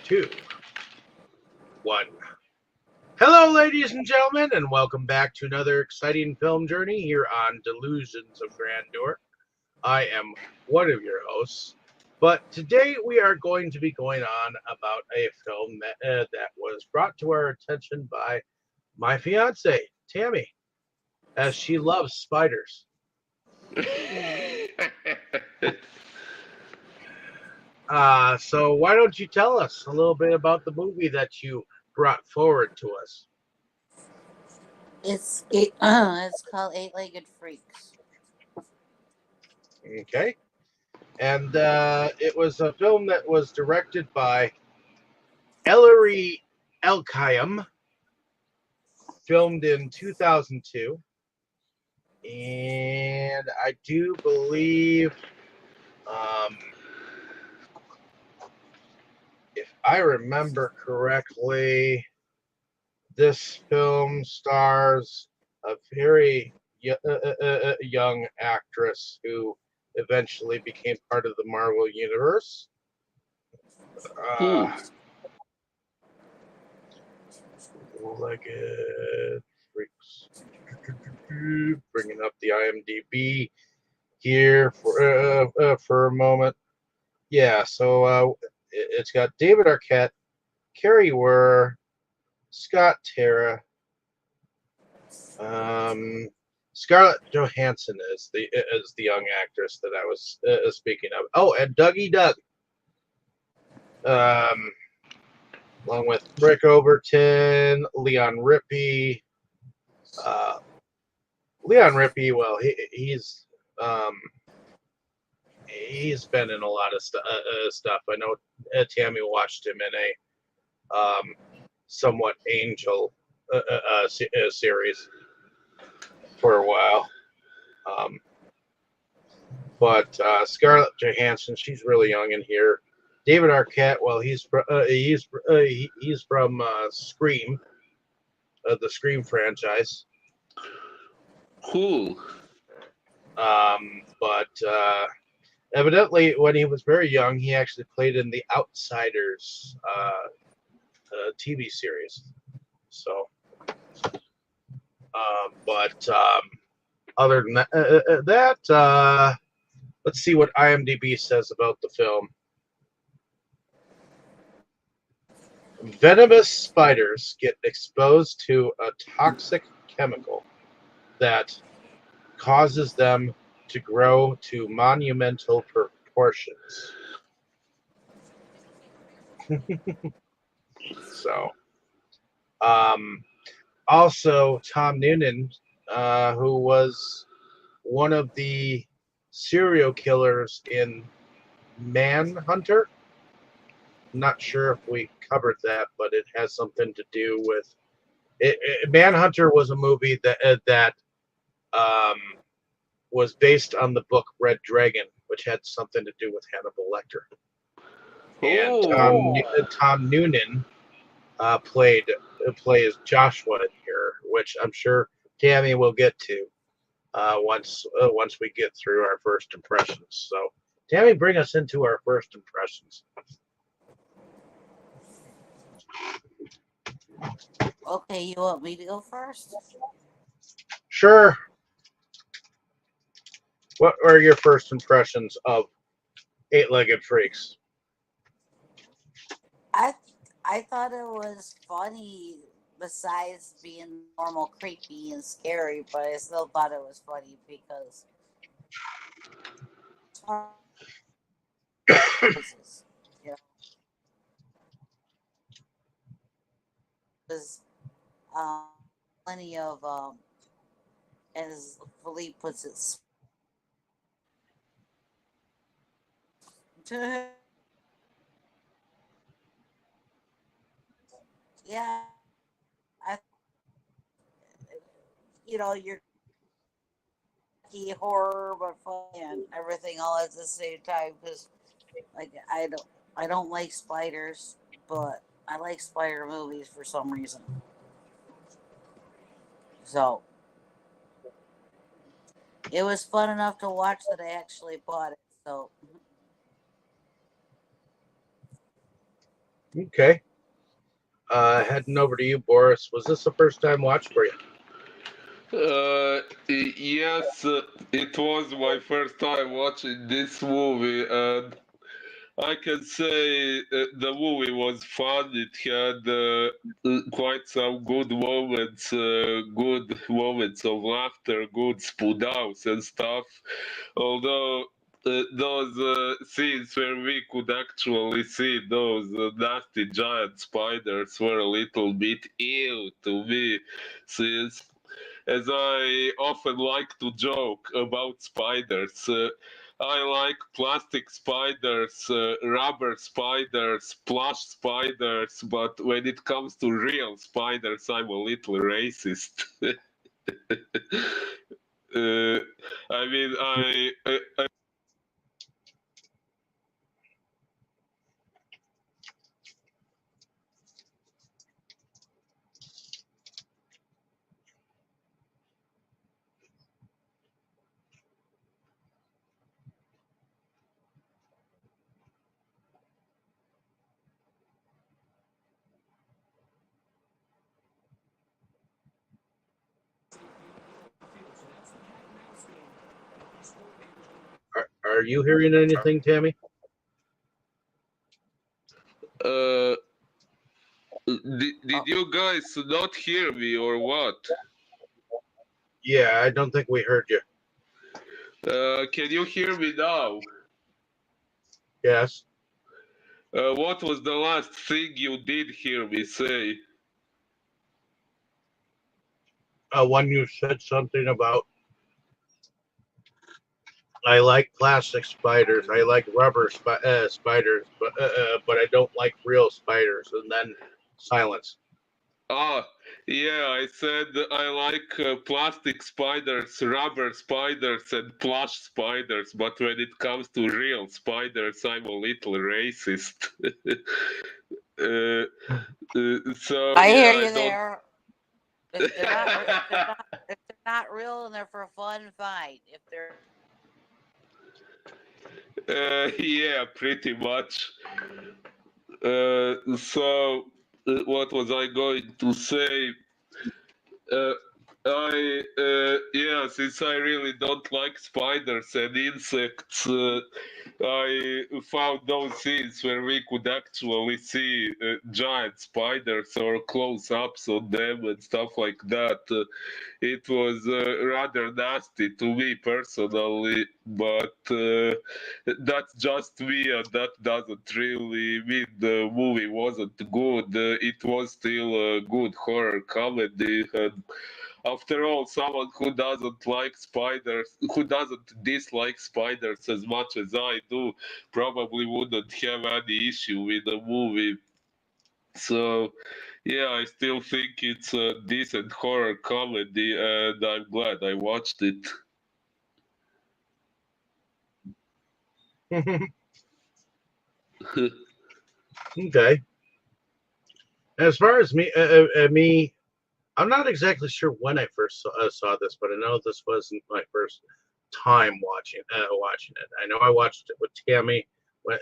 Two, one. Hello, ladies and gentlemen, and welcome back to another exciting film journey here on Delusions of Grandeur. I am one of your hosts, but today we are going to be going on about a film that was brought to our attention by my fiance, Tammy, as she loves spiders. So why don't you tell us a little bit about the movie that you brought forward to us? It's called Eight-Legged Freaks. Okay. And it was a film that was directed by Ellory Elkayem, filmed in 2002. And I do believe, um, if I remember correctly, this film stars a very young actress who eventually became part of the Marvel Universe. Hmm. Legged Freaks. Bringing up the IMDb here for a moment. Yeah, so it's got David Arquette, Carrie Werr, Scott Terra, Scarlett Johansson is the young actress that I was speaking of. Oh, and Dougie Doug, along with Rick Overton, Leon Rippey. Leon Rippey, well, he's been in a lot of stuff. I know Tammy watched him in a somewhat Angel series for a while. But Scarlett Johansson, she's really young in here. David Arquette, well, he's from Scream, the Scream franchise. Cool. But evidently, when he was very young, he actually played in the Outsiders TV series. So, but other than that, let's see what IMDb says about the film. Venomous spiders get exposed to a toxic chemical that causes them to grow to monumental proportions. So, also Tom Noonan, who was one of the serial killers in Manhunter. Not sure if we covered that, but it has something to do with it. Manhunter was a movie that was based on the book Red Dragon, which had something to do with Hannibal Lecter. And Tom Noonan plays Joshua in here, which I'm sure Tammy will get to once we get through our first impressions. So, Tammy, bring us into our first impressions. Okay, you want me to go first? Sure. What are your first impressions of Eight-Legged Freaks? I thought it was funny, besides being normal creepy and scary, but I still thought it was funny because you know, there's plenty of as Philippe puts it. Yeah, I you're horror but fun and everything all at the same time because like I don't like spiders, but I like spider movies for some reason. So it was fun enough to watch that I actually bought it. So Okay. Heading over to you, Boris. Was this the first time watch for you? Yes, it was my first time watching this movie, and I can say the movie was fun. It had quite some good moments of laughter, good spoon outs and stuff. Although those scenes where we could actually see those nasty giant spiders were a little bit ew to me, since as I often like to joke about spiders. I like plastic spiders, rubber spiders, plush spiders, but when it comes to real spiders, I'm a little racist. uh, I mean, I Are you hearing anything, Tammy? uh, did Oh, you guys not hear me or what? Yeah, I don't think we heard you. Can you hear me now? Yes. What was the last thing you did hear me say? When you said something about I like plastic spiders, I like rubber spiders, but I don't like real spiders, and then silence. Ah, yeah, I said I like plastic spiders, rubber spiders, and plush spiders, but when it comes to real spiders, I'm a little racist. uh, so I hear yeah, I you don't. there. If they're not, if they're not real and they're for fun, fine. If they're Yeah, pretty much. What was I going to say? Uh, yeah, since I really don't like spiders and insects, I found those scenes where we could actually see giant spiders or close ups on them and stuff like that. It was rather nasty to me personally, but that's just me, and that doesn't really mean the movie wasn't good. It was still a good horror comedy, and after all, someone who doesn't like spiders, who doesn't dislike spiders as much as I do, probably wouldn't have any issue with the movie. So, yeah, I still think it's a decent horror comedy, and I'm glad I watched it. Okay. As far as me, I'm not exactly sure when I first saw this, but I know this wasn't my first time watching it. I know I watched it with Tammy when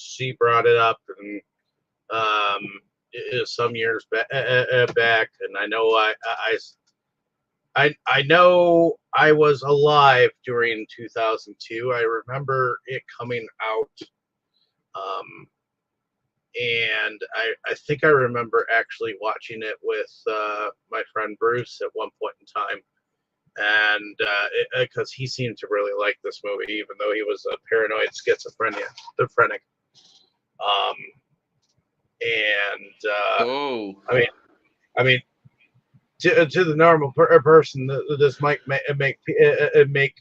she brought it up, and some years back, and I know I know I was alive during 2002. I remember it coming out, um, and I think I remember actually watching it with my friend Bruce at one point in time, and because he seemed to really like this movie, even though he was a paranoid schizophrenic. Um, and Oh, I mean, I mean, to the normal person, this might make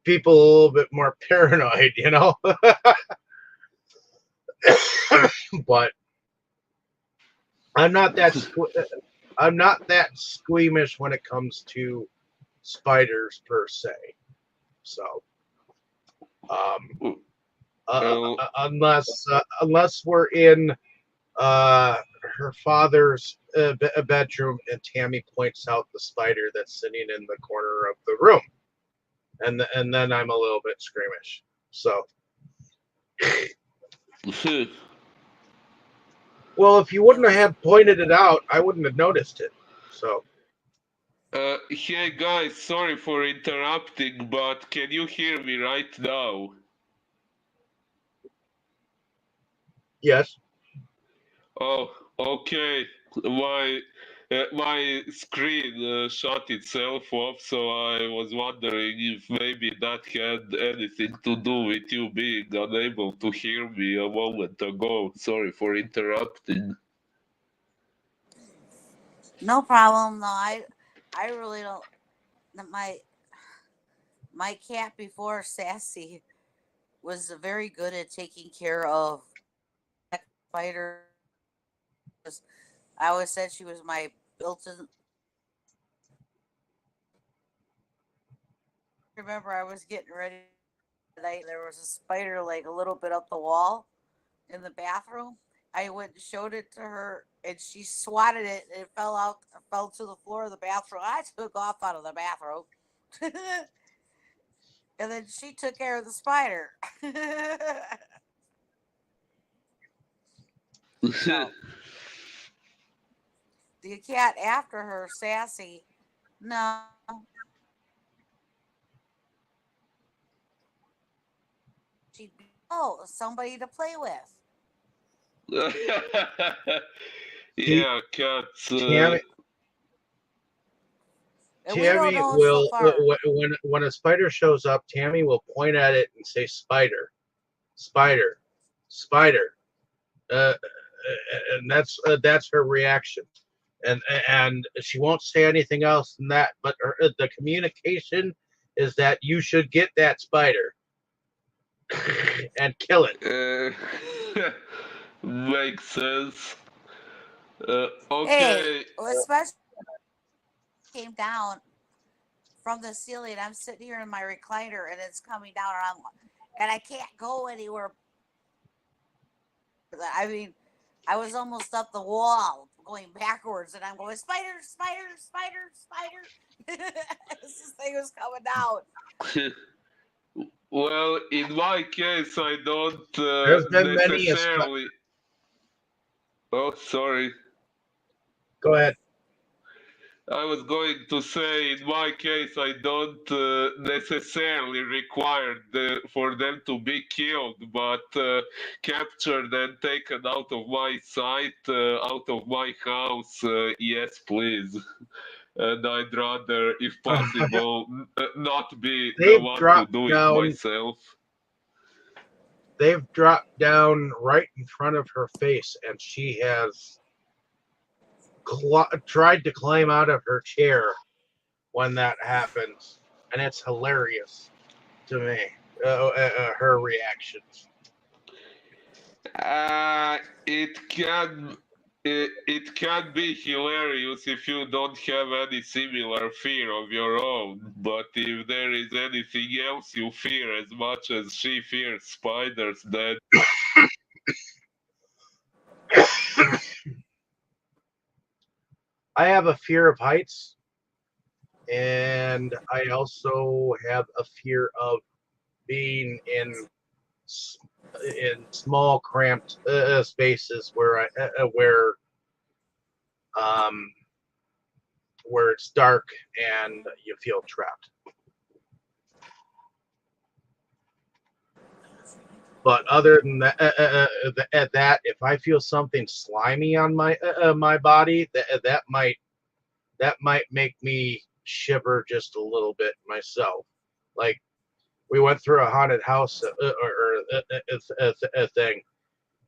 people a little bit more paranoid, you know. But I'm not that I'm not that squeamish when it comes to spiders per se. So, um, well, unless we're in uh, her father's bedroom and Tammy points out the spider that's sitting in the corner of the room, and then I'm a little bit squeamish. So, Well, if you wouldn't have pointed it out, I wouldn't have noticed it. So, Hey guys, sorry for interrupting, but can you hear me right now? yes. Oh, okay. My my screen shut itself off, so I was wondering if maybe that had anything to do with you being unable to hear me a moment ago. Sorry for interrupting. No problem. No, I really don't. My my cat before Sassy was very good at taking care of spiders. I always said she was my built-in. Remember, I was getting ready tonight. There was a spider like a little bit up the wall in the bathroom. I went and showed it to her, and she swatted it, and it fell to the floor of the bathroom. I took off out of the bathroom, and then she took care of the spider. So the cat after her, Sassy, no, she'd be somebody to play with. She, Yeah, cats. Tammy, And we don't Tammy know so will far. when a spider shows up, Tammy will point at it and say spider, spider, spider, and that's her reaction, and she won't say anything else than that. But the communication is that you should get that spider and kill it. Makes sense. Hey, Okay. especially came down from the ceiling. I'm sitting here in my recliner, and it's coming down, and I can't go anywhere. I mean, I was almost up the wall going backwards, and I'm going spider, spider, spider, spider. This thing was coming down. Well, in my case, I don't There's been many a necessarily. Oh, sorry. go ahead. I was going to say, in my case, I don't necessarily require for them to be killed, but captured and taken out of my sight, out of my house, yes, please. And I'd rather, if possible, not be the They've one to dropped do it down. myself. They've dropped down right in front of her face, and she has tried to climb out of her chair when that happens, and it's hilarious to me. Her reactions. It can it can be hilarious if you don't have any similar fear of your own, but if there is anything else you fear as much as she fears spiders, then I have a fear of heights, and I also have a fear of being in small, cramped spaces um, where it's dark and you feel trapped. But other than that, if I feel something slimy on my body, that might make me shiver just a little bit myself. Like we went through a haunted house thing,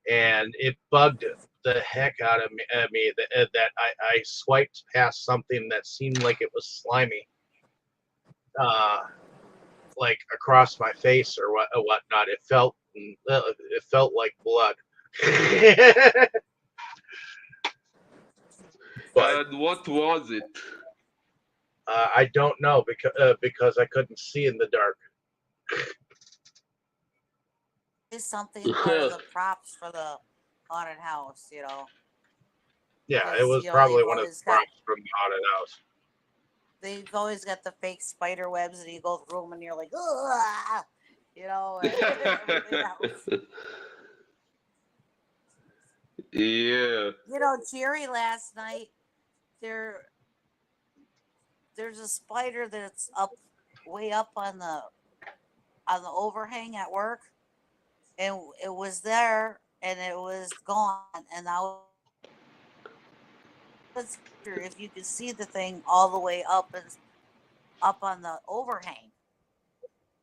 and it bugged the heck out of me that I swiped past something that seemed like it was slimy, like across my face or whatnot. It felt like blood. But and what was it? I don't know because I couldn't see in the dark. Is something part of the props for the haunted house, Yeah, it because was probably one of the props from the haunted house. they've always got the fake spider webs, and you go through them, and you're like, ugh, and everything else. Yeah. You know, Jerry last night there there's a spider that's up way up on the overhang at work, and it was there and it was gone, and I was if you could see the thing all the way up and up on the overhang.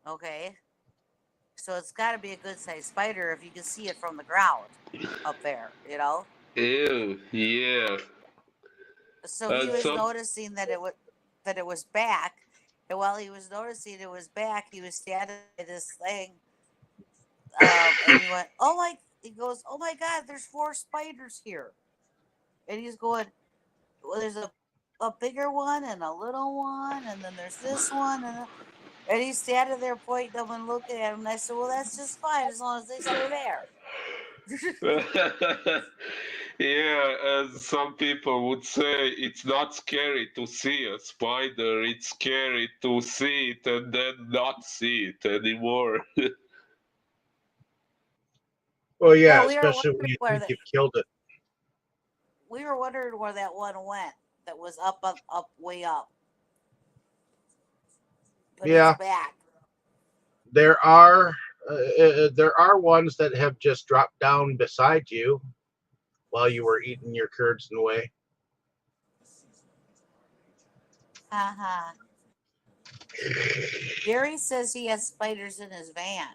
Okay, so it's got to be a good sized spider if you can see it from the ground up there. Ew. Yeah. So he was Some. noticing that it was back, and while he was noticing it was back, he was standing by this thing, and he went, "Oh my!" He goes, "Oh my God! There's 4 spiders here," and he's going, "Well, there's a bigger one and a little one, and then there's this one, and he's standing there pointing them and looking at him. And I said, "Well, that's just fine as long as they stay there." Yeah, as some people would say, it's not scary to see a spider, it's scary to see it and then not see it anymore. Well, Yeah, yeah, especially when you think you've killed it. we were wondering where that one went. That was up, way up, but it's Yeah, back. there are ones that have just dropped down beside you while you were eating your curds and whey. Uh-huh. Gary says he has spiders in his van.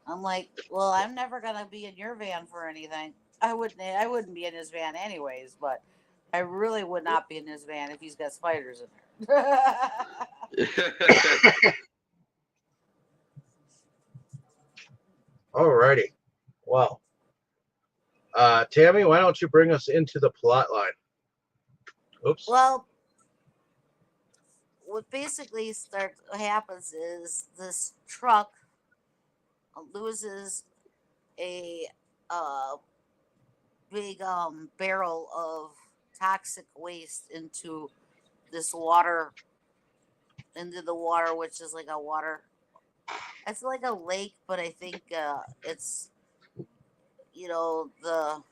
I'm like, well, I'm never gonna be in your van for anything. I wouldn't be in his van anyways, but I really would not be in his van if he's got spiders in there. Alrighty. Well, Tammy, why don't you bring us into the plot line? Oops. Well, what basically happens is this truck loses a big barrel of toxic waste this water into the water, which is like a water. It's like a lake, but I think it's the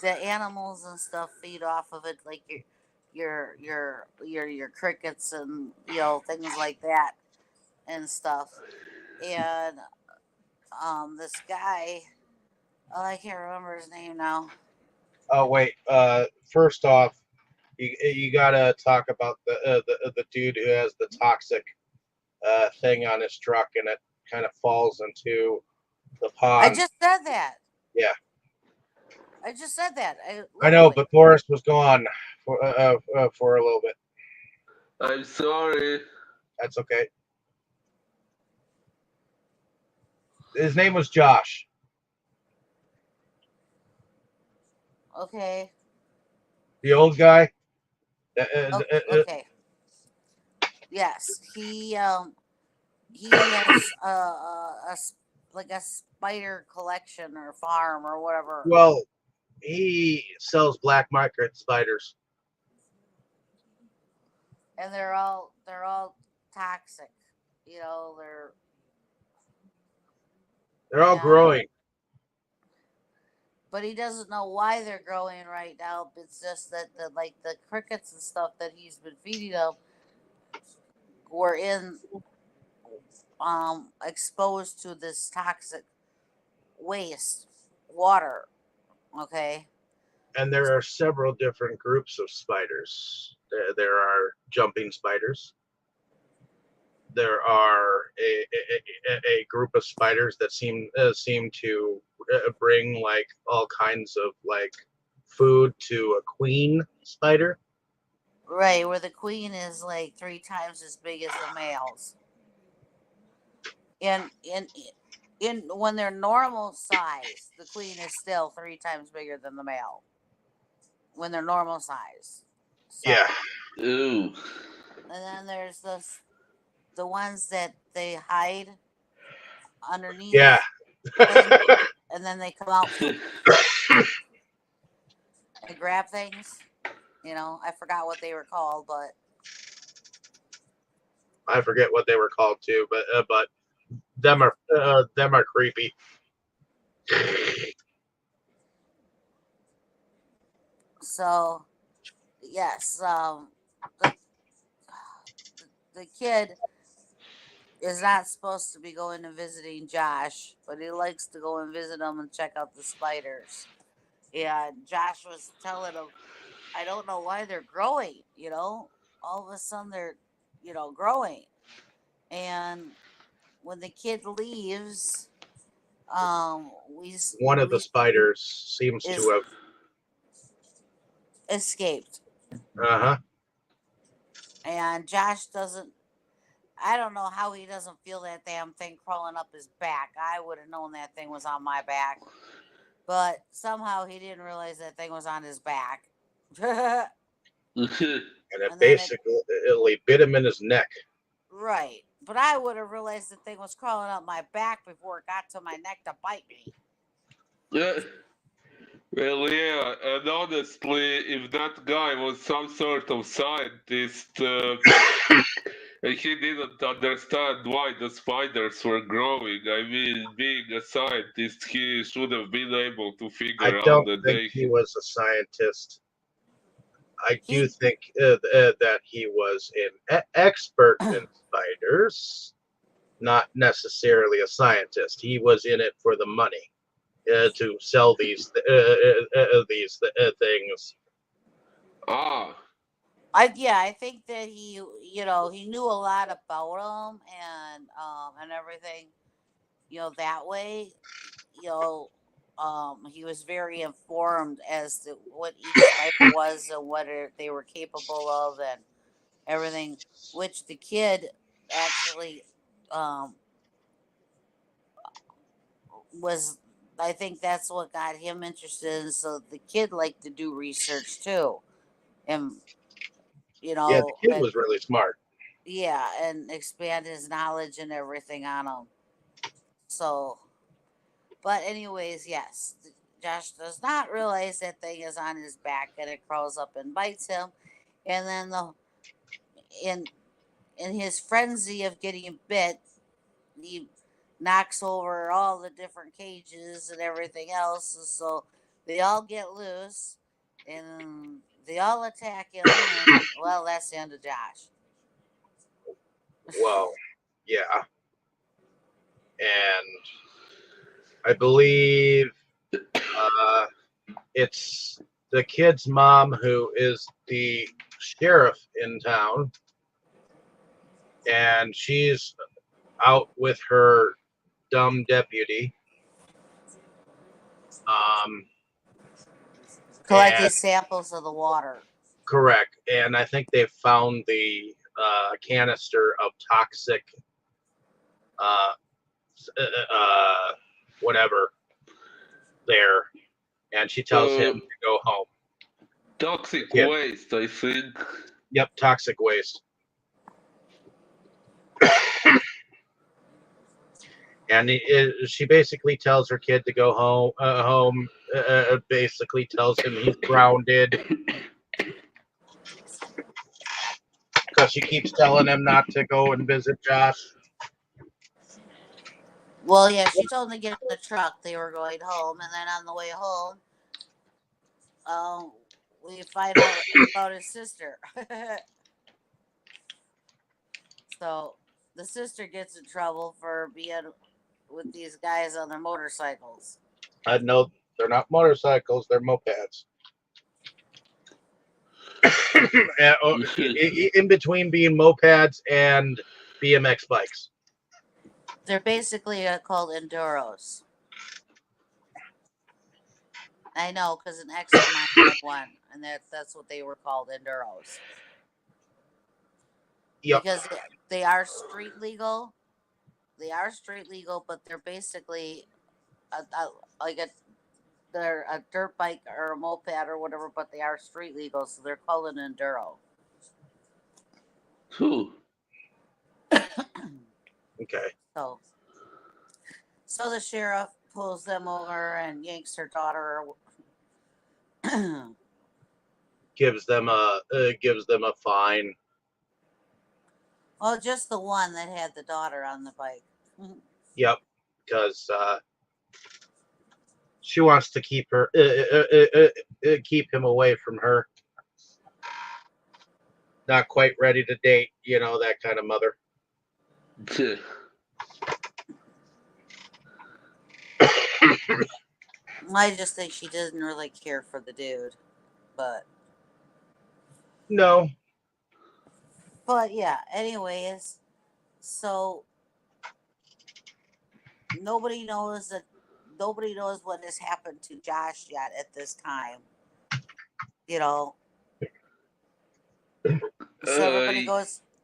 the animals and stuff feed off of it, like your crickets and things like that and stuff. And this guy, oh, I can't remember his name now. Oh wait. First off, you gotta talk about the dude who has the toxic thing on his truck, and it kind of falls into the I pond. just said that. Yeah. I just said that. I know, Literally. but Boris was gone for a little bit. I'm sorry. That's okay. His name was Josh. Okay. The old guy. Okay. Yes, he has like a spider collection or farm or whatever. Well, he sells black market spiders. And they're all toxic. They're They're all and growing. but he doesn't know why they're growing right now. It's just that the crickets and stuff that he's been feeding them were exposed to this toxic waste water. Okay. And there are several different groups of spiders. There are jumping spiders. There are a group of spiders that seem to bring like all kinds of like food to a queen spider. Right, where the queen is like 3 times as big as the males. In when they're normal size, the queen is still 3 times bigger than the male. When they're normal size. So, Yeah. Ooh. and then there's the ones that they hide underneath. Yeah. And then they come out and grab things. I forgot what they were called, but I forget what they were called too, but them are creepy. So yes, the the kid is not supposed to be going and visiting Josh, but he likes to go and visit him and check out the spiders. And Josh was telling him, I don't know why they're growing, all of a sudden they're, growing. And when the kid leaves, One of the we spiders seems is to have. escaped. Uh-huh. And Josh doesn't, I don't know how he doesn't feel that damn thing crawling up his back. I would have known that thing was on my back. But somehow he didn't realize that thing was on his back. And And it then it, basically bit him in his neck. right. But I would have realized the thing was crawling up my back before it got to my neck to bite me. Well, yeah, and honestly, if that guy was some sort of scientist, he didn't understand why the spiders were growing. I mean, being a scientist, he should have been able to I figure out don't that think they. he was a scientist. I do He think that he was an expert in spiders, not necessarily a scientist. He was in it for the money, to sell these things. Ah, I think that he knew a lot about them and everything, that way, you know, he was very informed as to what each spider was and what they were capable of and everything, which the kid actually um, was. I think that's what got him interested in. So the kid liked to do research too, and Yeah, the kid and was really smart. yeah, and expand his knowledge and everything on him. So, but anyways, yes, Josh does not realize that thing is on his back, and it crawls up and bites him, and then in in his frenzy of getting bit, he knocks over all the different cages and everything else, and so they all get loose, and they all attack him, and well, that's the end of Josh. Well, yeah, and I believe it's the kid's mom who is the sheriff in town, and she's out with her dumb deputy. Um, Collecting and samples of the water. correct, and I think they found the canister of toxic, uh, whatever there, and she tells him uh, to go home. The toxic kid. waste, I think. Yep, toxic waste. And she basically tells her kid to go home. Basically tells him he's grounded because she keeps telling him not to go and visit Josh. Well, yeah, she told him to get in the truck. They were going home, and then on the way home, um, we find out about his sister. So the sister gets in trouble for being with these guys on their motorcycles. No, they're not motorcycles; they're mopeds. In between being mopeds and BMX bikes. They're basically called enduros. I know because an ex of mine had one, and that's what they were called, enduros. Yep. Because they are street legal. They are street legal, but they're basically like they're a dirt bike or a moped or whatever, but they are street legal, so they're called an enduro. Whew. Okay. So, so the sheriff pulls them over and yanks her daughter. Gives them a fine. Well, just the one that had the daughter on the bike. Yep, because she wants to keep her keep him away from her. Not quite ready to date, that kind of mother. I just think she doesn't really care for the dude, but No. yeah. Anyways, so nobody knows what has happened to Josh yet at this time. You know, so everybody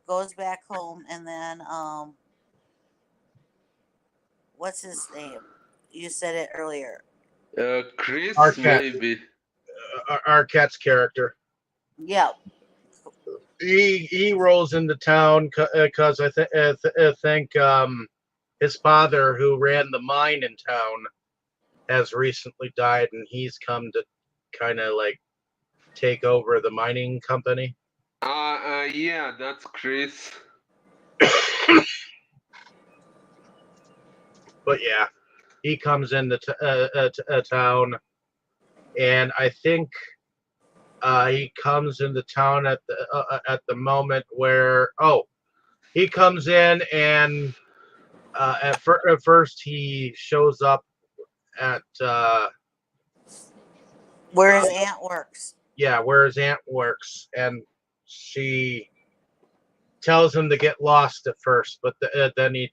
goes back home, and then what's his name? You said it earlier. Chris, Arquette. maybe. Arquette's character. Yeah. He rolls into town because I think his father, who ran the mine in town, has recently died, and he's come to kind of like take over the mining company. Yeah, that's Chris. But yeah, he comes into town, and I think he comes into town at the moment where he comes in, and at first he shows up at Where his aunt works. yeah, where his aunt works, and she tells him to get lost at first, but then he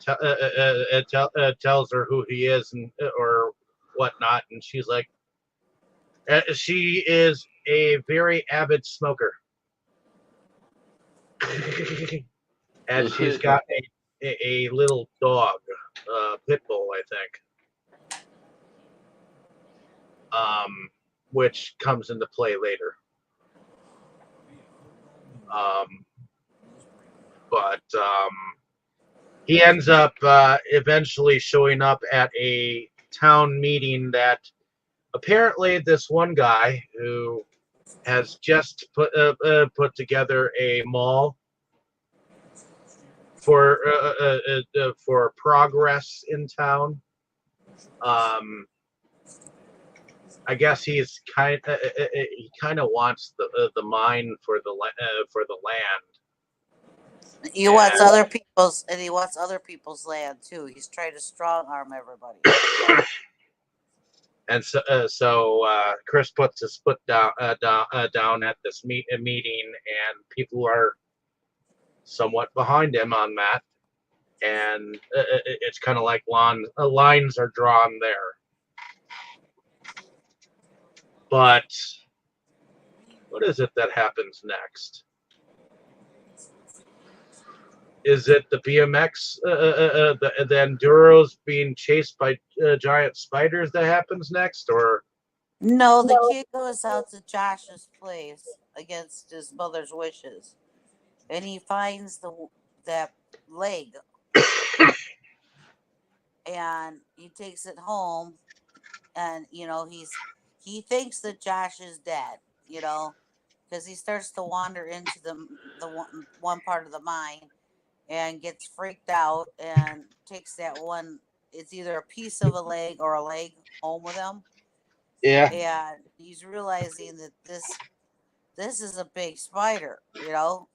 tells her who he is and or whatnot, and she's like, she is a very avid smoker, and she's got a little dog, pit bull, I think, which comes into play later. But he ends up eventually showing up at a town meeting that apparently this one guy who has just put together a mall for progress in town. I guess he kind of wants the mine for the land. He wants other people's land too. He's trying to strong arm everybody. And so Chris puts his foot down at this meeting, and people are somewhat behind him on that. And it's kind of like lines are drawn there. But what is it that happens next? Is it the BMX, the Enduros being chased by giant spiders that happens next, or? No, the kid goes out to Josh's place against his mother's wishes, and he finds that leg, and he takes it home, and he thinks that Josh is dead, because he starts to wander into the one part of the mine, and gets freaked out and takes that one. It's either a piece of a leg or a leg home with him. Yeah. And he's realizing that this is a big spider, because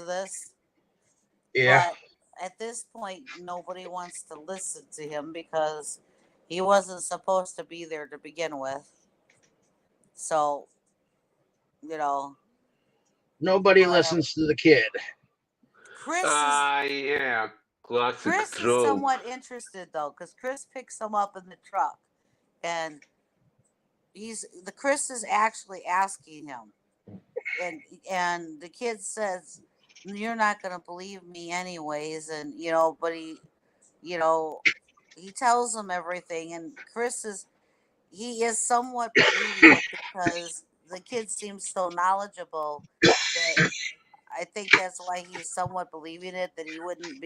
of this. Yeah. But at this point, nobody wants to listen to him because he wasn't supposed to be there to begin with. So, Nobody whatever. listens to the kid. Yeah, classic Chris trope. is somewhat interested though, because Chris picks him up in the truck, and Chris is actually asking him, and the kid says, "You're not going to believe me anyways," and but he tells him everything, and he is somewhat believing it because the kid seems so knowledgeable that I think that's why he's somewhat believing it, that he wouldn't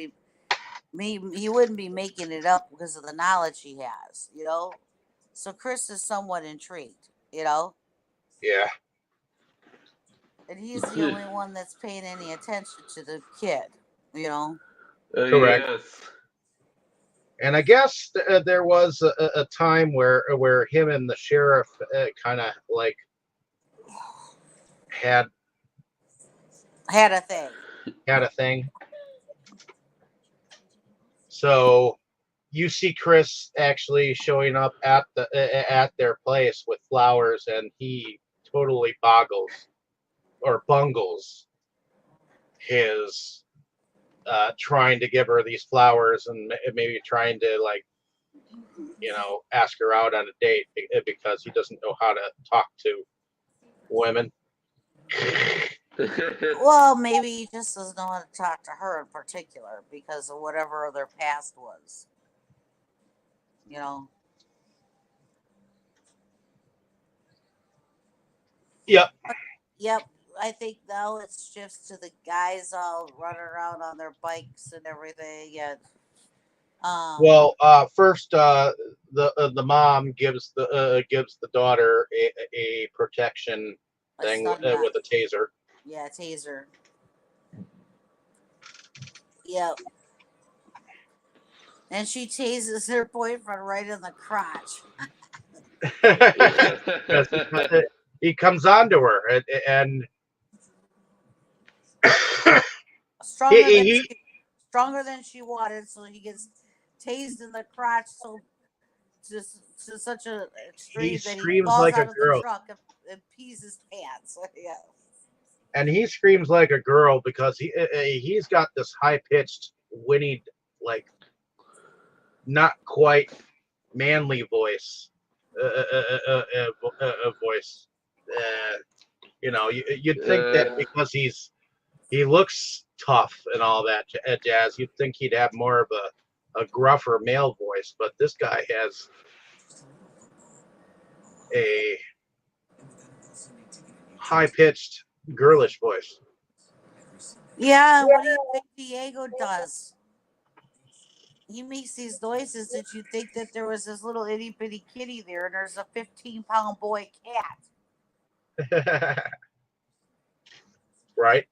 be making it up because of the knowledge he has, So Chris is somewhat intrigued, Yeah. and he's the only one that's paying any attention to the kid, Correct. Yes. And I guess there was a time where him and the sheriff kind of like had Had a thing. had a thing. So you see Chris actually showing up at their place with flowers, and he totally bungles his trying to give her these flowers and maybe trying to like ask her out on a date because he doesn't know how to talk to women. Well, maybe he just doesn't know how to talk to her in particular because of whatever their past was. You know. Yep. Yep. I think now it shifts to the guys all running around on their bikes and everything, and Well, first, the mom gives the daughter a protection a thing stun gun. with a taser. Yeah, taser. Yep. And she tases her boyfriend right in the crotch. Because he comes on to her and Stronger than she wanted, so he gets tased in the crotch to such an he extreme that he screams falls like a out of the girl. truck and pees his pants. Yeah. And he screams like a girl because he's got this high pitched, whinnied, like not quite manly voice. Voice. You'd think that because he looks tough and all that jazz, you'd think he'd have more of a gruffer male voice, but this guy has a high pitched girlish voice. Yeah, what do you think Diego does? He makes these noises that you think that there was this little itty bitty kitty there and there's a 15-pound boy cat. Right?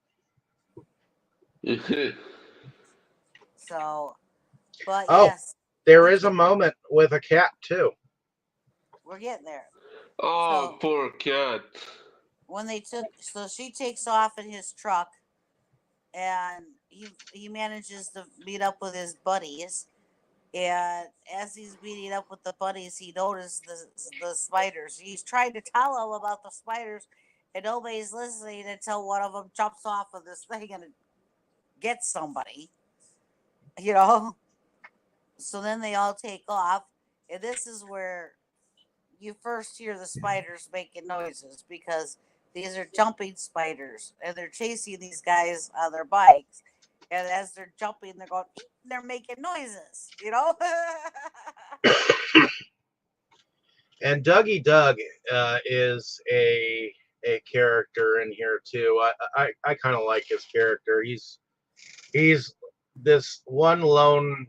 So, but Oh, yes. there is a moment with a cat too. We're getting there. Oh, poor cat. So she takes off in his truck and he manages to meet up with his buddies. And as he's meeting up with the buddies, he noticed the spiders. He's trying to tell them about the spiders, and nobody's listening until one of them jumps off of this thing and gets somebody. You know. So then they all take off, and this is where you first hear the spiders making noises because these are jumping spiders, and they're chasing these guys on their bikes. And as they're jumping, they're going, they're making noises, you know? And Dougie Doug is a character in here too. I kind of like his character. He's this one lone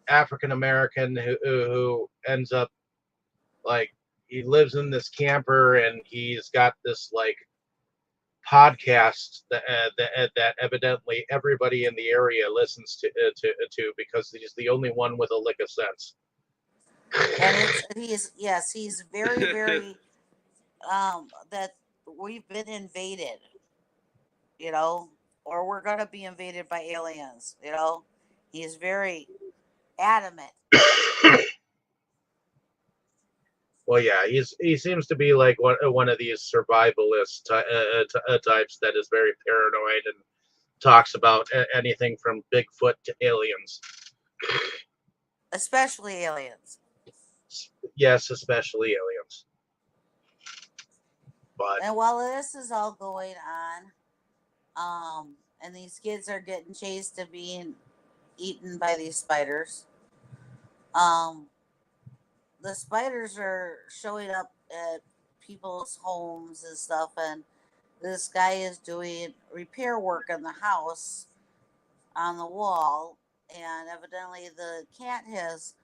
African American who ends up like he lives in this camper and he's got this like podcast that evidently everybody in the area listens to because he's the only one with a lick of sense. And he's very, very that we've been invaded, you know, or we're gonna be invaded by aliens, you know. He's very adamant. Well, yeah, he seems to be like one of these survivalist types that is very paranoid and talks about anything from Bigfoot to aliens. Especially aliens. Yes, especially aliens. But And while this is all going on, and these kids are getting chased and being eaten by these spiders, the spiders are showing up at people's homes and stuff, and this guy is doing repair work in the house on the wall, and evidently the cat has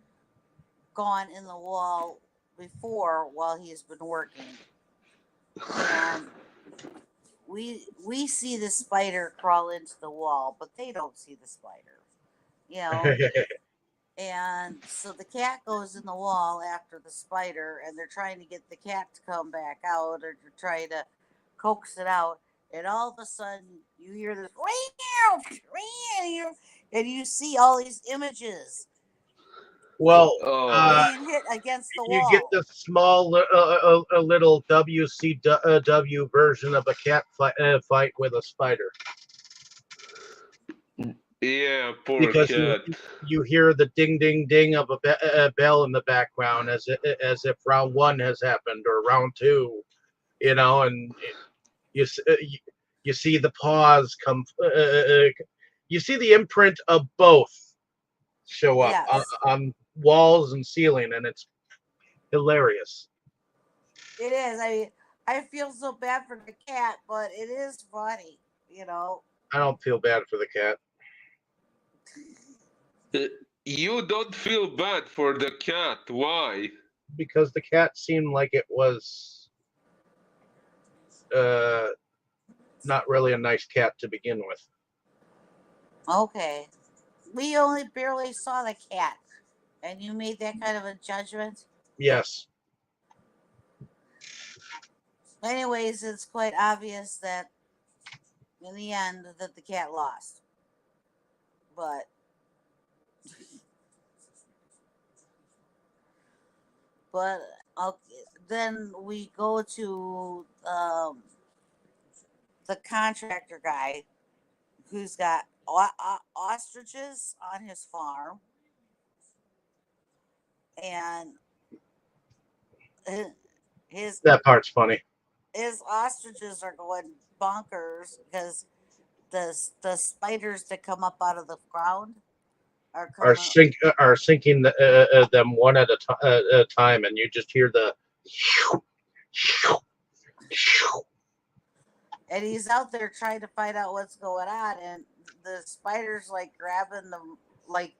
gone in the wall before while he's been working. And we see the spider crawl into the wall, but they don't see the spider. You know, And so the cat goes in the wall after the spider, and they're trying to get the cat to come back out, or to try to coax it out. And all of a sudden, you hear this, and you see all these images Well, Oh, being hit against the you get wall. the small, a little WCW version of a cat fight with a spider, yeah, poor because cat. you hear the ding ding ding of a bell in the background, as if round one has happened, or round two, and you you see the pause come. You see the imprint of both show up Yes, on walls and ceiling, and it's hilarious. it is. I mean, I feel so bad for the cat, but it is funny, you know. I don't feel bad for the cat Uh, You don't feel bad for the cat. Why? because the cat seemed like it was uh, not really a nice cat to begin with. Okay. We only barely saw the cat, and you made that kind of a judgment. Yes. Anyways, it's quite obvious that in the end that the cat lost. But but okay, then we go to the contractor guy who's got ostriches on his farm, and his That part's funny. his ostriches are going bonkers because the spiders that come up out of the ground are coming. Are sinking them one at a time, and you just hear the. And he's out there trying to find out what's going on, and the spiders like grabbing them like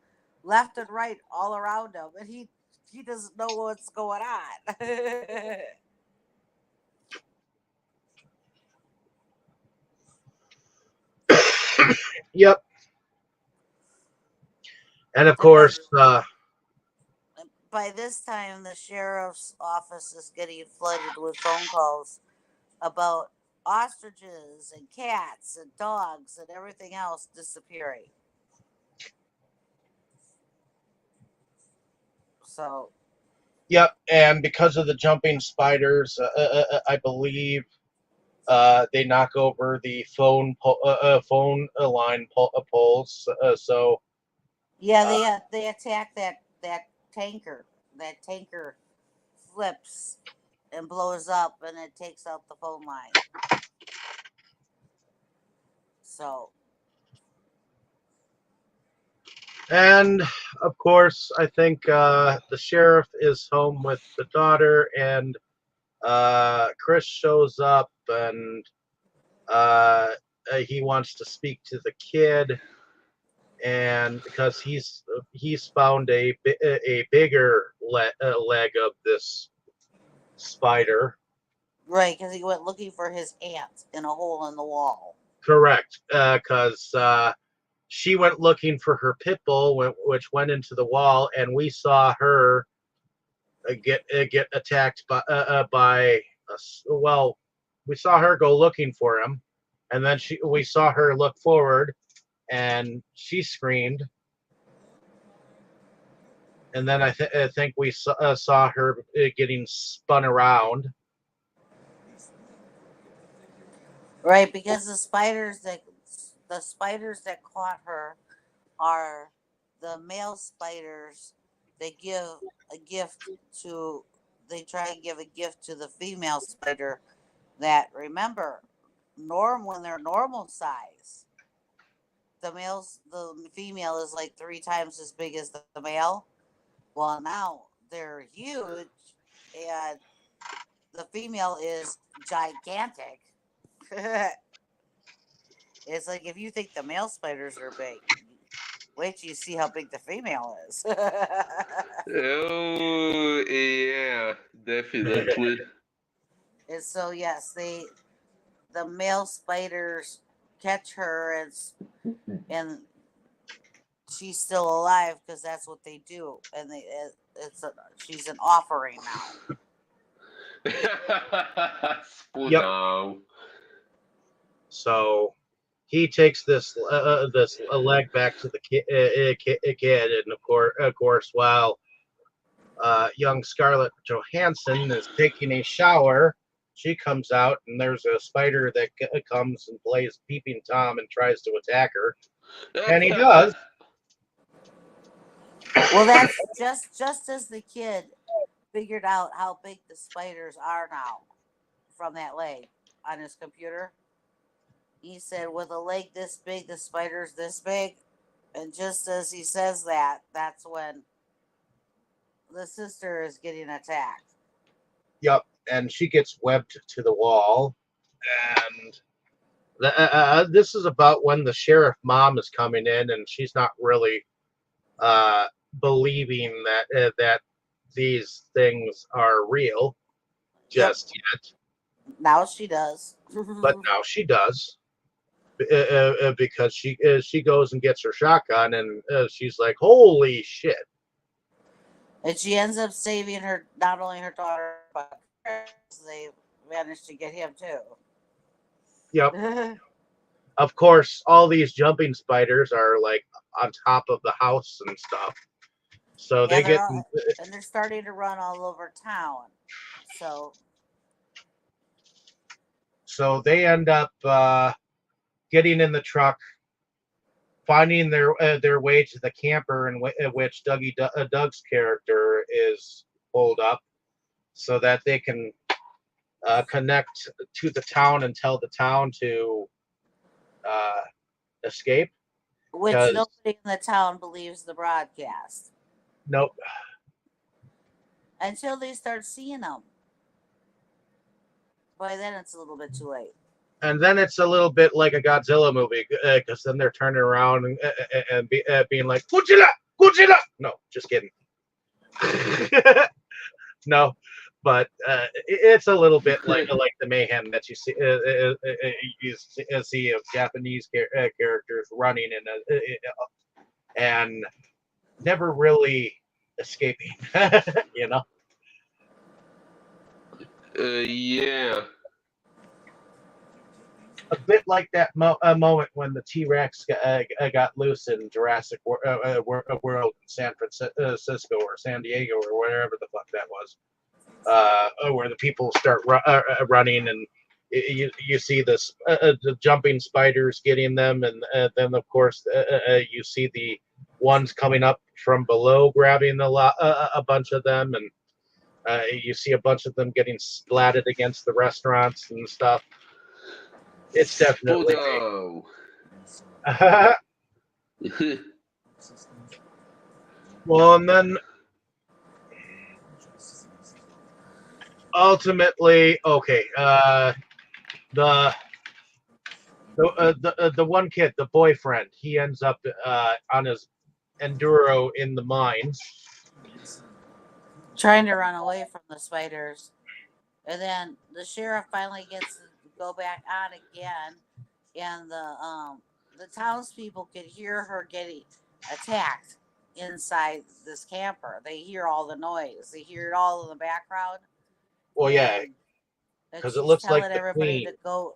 left and right all around him, and he doesn't know what's going on. Yep, and of And course, by this time, the sheriff's office is getting flooded with phone calls about ostriches and cats and dogs and everything else disappearing. So yep, and because of the jumping spiders, I believe they knock over the phone line poles. So yeah, uh, they attack that tanker. That tanker flips and blows up, and it takes out the phone line. So and of course, I think the sheriff is home with the daughter, and Chris shows up, and uh, he wants to speak to the kid, and because he's found a bigger leg of this spider. right, because he went looking for his aunt in a hole in the wall. Correct, because she went looking for her pit bull, which went into the wall, and we saw her get attacked by us. Well, we saw her go looking for him, and then we saw her look forward, and she screamed, and then I think we saw her getting spun around. Right, because the spiders that caught her are the male spiders. They give a gift to they try and give a gift to the female spider that, remember, when they're normal size, the female is like 3 times as big as the male. Well, now they're huge, and the female is gigantic. It's like if you think the male spiders are big, wait till you see how big the female is. Oh, yeah, definitely. And so yes, the male spiders catch her, and she's still alive because that's what they do, and she's an offering now. Yep. Spunao. So he takes this leg back to the kid, and of course, while young Scarlett Johansson is taking a shower, she comes out, and there's a spider that comes and plays Peeping Tom and tries to attack her, and he does. Well, that's just as the kid figured out how big the spiders are now from that leg on his computer. He said, with a leg this big, the spider's this big. And just as he says that, that's when the sister is getting attacked. Yep, and she gets webbed to the wall, and this is about when the sheriff mom is coming in, and she's not really believing that these things are real just yet, Now she does. but now she does. Because she goes and gets her shotgun, and she's like, "Holy shit!" And she ends up saving her, not only her daughter, but they managed to get him too. Yep. Of course, all these jumping spiders are like on top of the house and stuff, so they get and they're starting to run all over town. So they end up getting in the truck, finding their way to the camper in which Doug's character is pulled up, so that they can connect to the town and tell the town to escape. Which nobody in the town believes the broadcast. Nope. Until they start seeing them. By then, it's a little bit too late. And then it's a little bit like a Godzilla movie, because then they're turning around and being like, Godzilla! Godzilla! No, just kidding. No, but it's a little bit like the mayhem that you see of Japanese characters running and never really escaping, you know? Yeah. A bit like that moment when the T-Rex got loose in Jurassic World in San Francisco or San Diego or wherever the fuck that was, where the people start running, and you see the jumping spiders getting them, and then of course you see the ones coming up from below grabbing a bunch of them, and you see a bunch of them getting splatted against the restaurants and stuff. It's definitely well, and then ultimately, okay, the one kid, the boyfriend, he ends up on his enduro in the mines, trying to run away from the spiders, and then the sheriff finally gets to go back on again, and the townspeople could hear her getting attacked inside this camper. They hear all the noise. They hear it all in the background. Well, yeah, because it looks like the everybody queen. To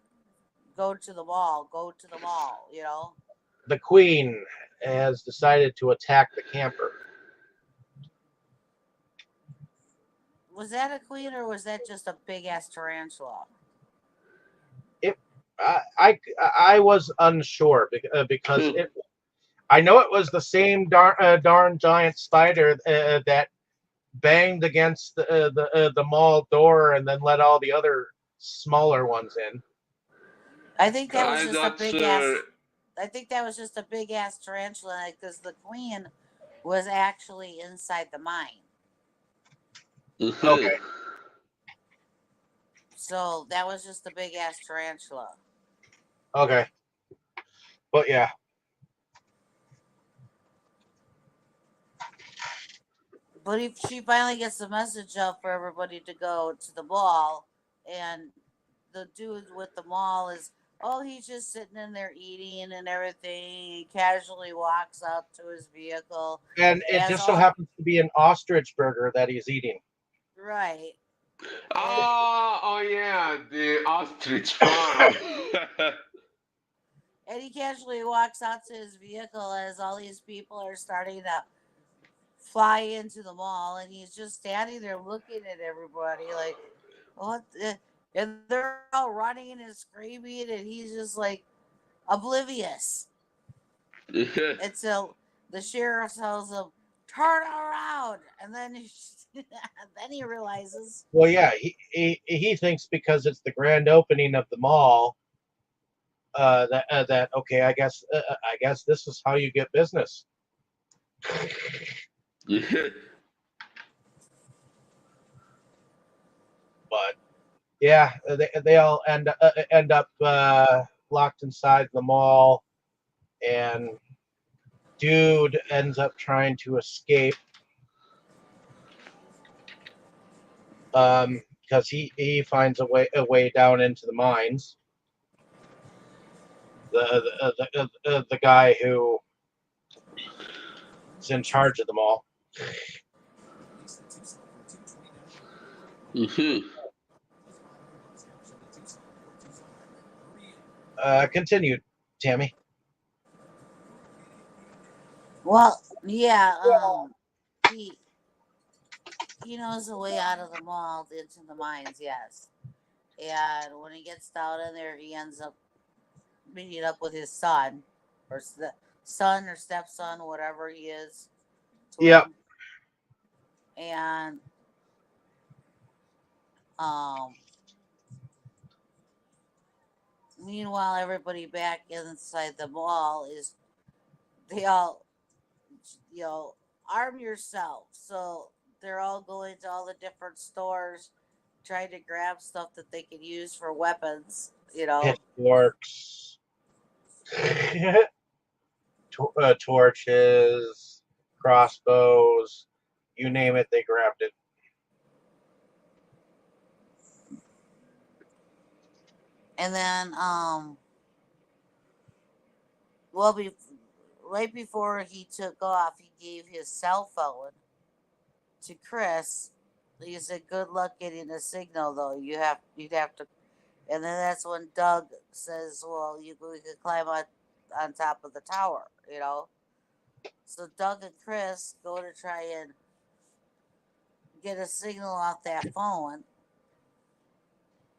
go to the mall. Go to the mall. You know. The queen has decided to attack the camper. Was that a queen or was that just a big ass tarantula? I was unsure because I know it was the same darn giant spider that banged against the mall door and then let all the other smaller ones in. I think that was just a big ass. I think that was just a big ass tarantula because the queen was actually inside the mine. Okay. So that was just a big ass tarantula. Okay. But yeah. But if she finally gets the message up for everybody to go to the mall, and the dude with the mall is oh, he's just sitting in there eating and everything. He casually walks out to his vehicle. And it As just so all happens to be an ostrich burger that he's eating. right, and Oh yeah, the ostrich farm. and he casually walks out to his vehicle as all these people are starting to fly into the mall, and he's just standing there looking at everybody like, what? And they're all running and screaming, and he's just like oblivious until the sheriff tells him, "Turn around," and then then he realizes, Well, yeah, he thinks because it's the grand opening of the mall, that okay, I guess this is how you get business. But yeah, they all end up locked inside the mall, and dude ends up trying to escape because he finds a way down into the mines. The guy who is in charge of the mall. Continued, Tammy. well, yeah, he he knows the way out of the mall into the mines, yes. And when he gets down in there, he ends up meeting up with his son, or son or stepson, whatever he is to Yep. him. And um, meanwhile, everybody back inside the mall is they all, you know, arm yourself. So they're all going to all the different stores, trying to grab stuff that they can use for weapons. Pitchforks, torches, crossbows, you name it, they grabbed it. And then, well, right before he took off, he gave his cell phone to Chris. He said, "Good luck getting a signal, though. You'd have to." And then that's when Doug says, "Well, we could climb on top of the tower." So Doug and Chris go to try and get a signal off that phone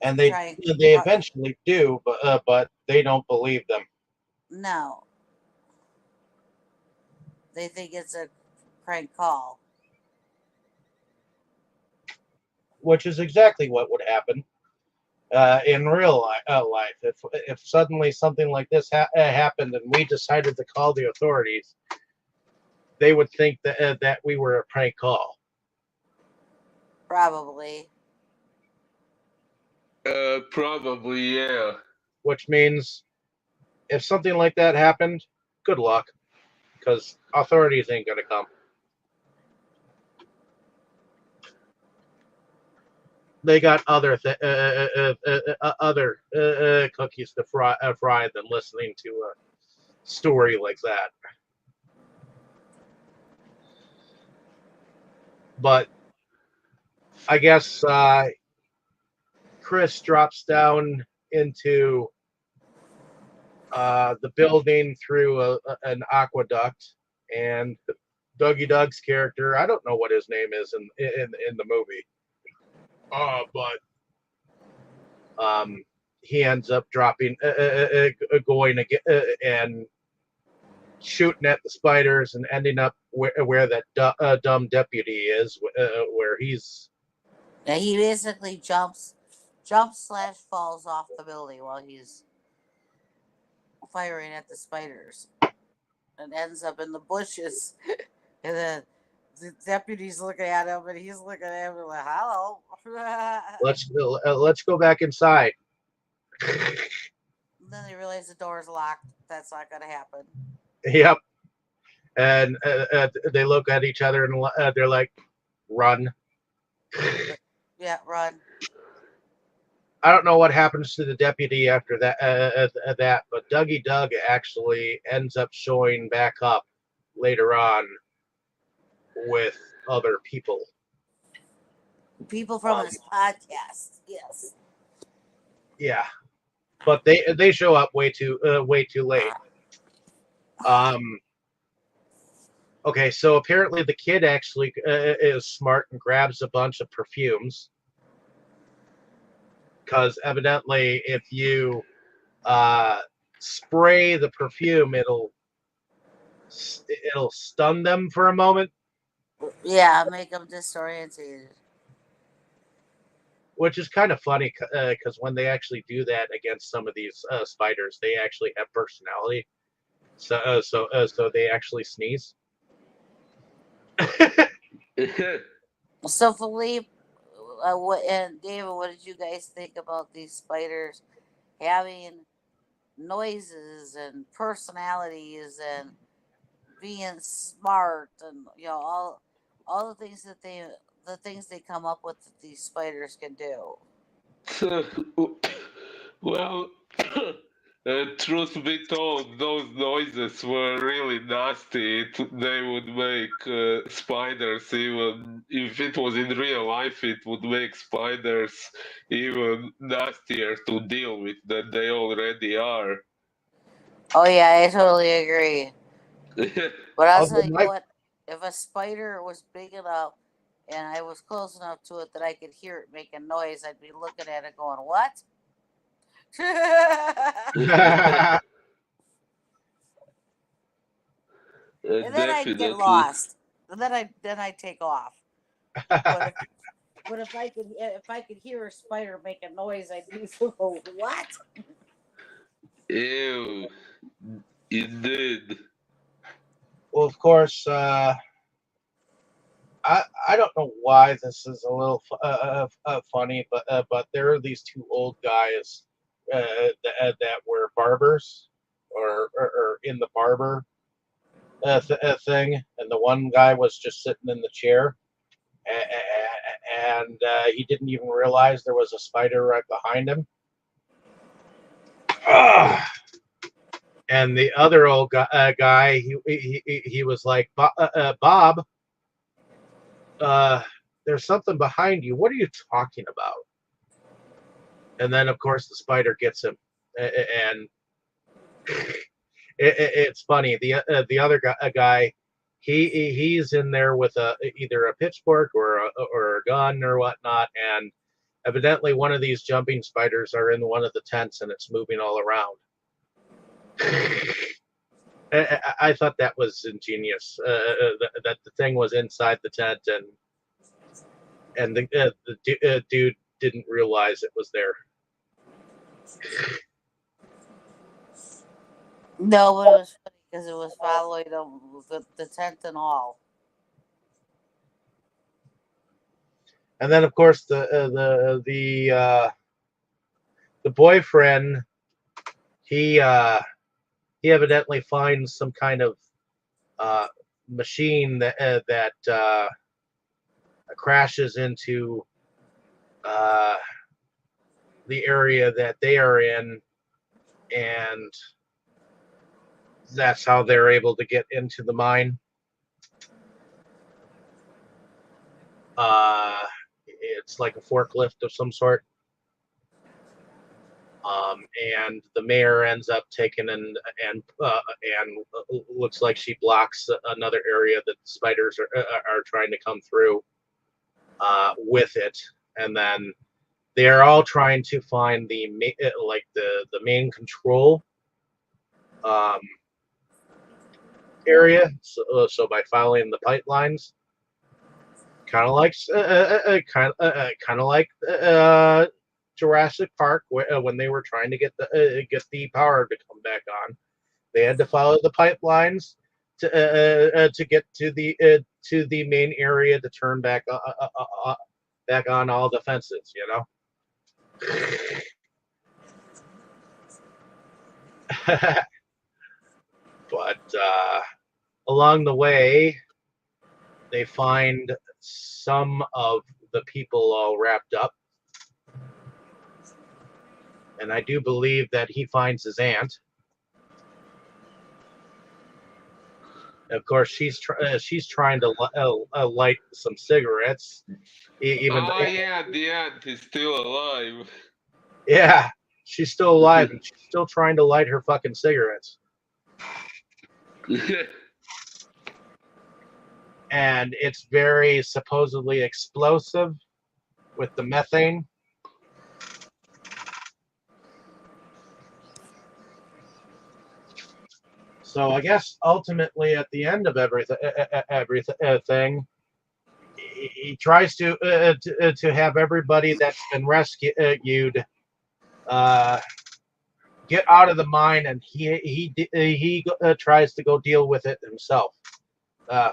And to try and they eventually do, but they don't believe them, no, they think it's a prank call. which is exactly what would happen in real life. If suddenly something like this happened and we decided to call the authorities, they would think that we were a prank call. Probably. Probably, yeah. Which means if something like that happened, good luck, because authorities ain't gonna come. They got other cookies to fry than listening to a story like that. But I guess Chris drops down into the building through an aqueduct, and Dougie Doug's character, I don't know what his name is in the movie, but he ends up dropping, going again, and shooting at the spiders, and ending up where that dumb deputy is, where he's. Yeah, he basically jumps/falls off the building while he's firing at the spiders, and ends up in the bushes. And then the deputy's looking at him, and he's looking at him like, "Hello." Let's go back inside. Then they realize the door's locked. That's not going to happen. Yep. And they look at each other, and they're like, "Run." Yeah, run. I don't know what happens to the deputy after that, but Dougie Doug actually ends up showing back up later on with other people. People from his podcast. Yes. Yeah, but they show up way too late. Okay, so apparently the kid actually is smart and grabs a bunch of perfumes because evidently if you spray the perfume, it'll stun them for a moment, Yeah, make them disoriented. which is kind of funny because when they actually do that against some of these spiders, they actually have personality. So they actually sneeze. So Philippe, what and David, what did you guys think about these spiders having noises and personalities and being smart and all the things they come up with that these spiders can do. Well, truth be told, those noises were really nasty. They would make spiders, even if it was in real life, it would make spiders even nastier to deal with than they already are. Oh yeah, I totally agree. But I'll Although tell you my what, if a spider was big enough and I was close enough to it that I could hear it making noise, I'd be looking at it going, "What?" And then I'd get Definitely. lost. And then I'd take off. But if I could hear a spider make a noise, I'd be what? Ew, indeed. well, of course, I don't know why this is a little funny, but there are these two old guys that were barbers or in the barber thing, and the one guy was just sitting in the chair, and he didn't even realize there was a spider right behind him. Ugh. And the other old guy, he was like, Bob, uh, there's something behind you. What are you talking about? And then, of course, the spider gets him, and it's funny. The other guy, he's in there with either a pitchfork or a gun or whatnot, and evidently one of these jumping spiders are in one of the tents and it's moving all around. I thought that was ingenious. That the thing was inside the tent and the dude didn't realize it was there. No, but it was funny because it was following the tent and all. And then, of course, the boyfriend he he evidently finds some kind of uh, machine that crashes into uh, the area that they are in, and that's how they're able to get into the mine. Uh, it's like a forklift of some sort. And the mayor ends up taking and looks like she blocks another area that the spiders are trying to come through with it, and then they are all trying to find the main control um, area. So by following the pipelines, kind of like Jurassic Park, when they were trying to get the power to come back on, they had to follow the pipelines to get to the main area to turn back on all the fences. But along the way, they find some of the people all wrapped up. and I do believe that he finds his aunt. Of course, she's trying to light some cigarettes. Even Oh yeah, the aunt is still alive. yeah, she's still alive and she's still trying to light her fucking cigarettes. And it's very supposedly explosive with the methane. So I guess ultimately at the end of everything, he tries to have everybody that's been rescued get out of the mine, and he tries to go deal with it himself,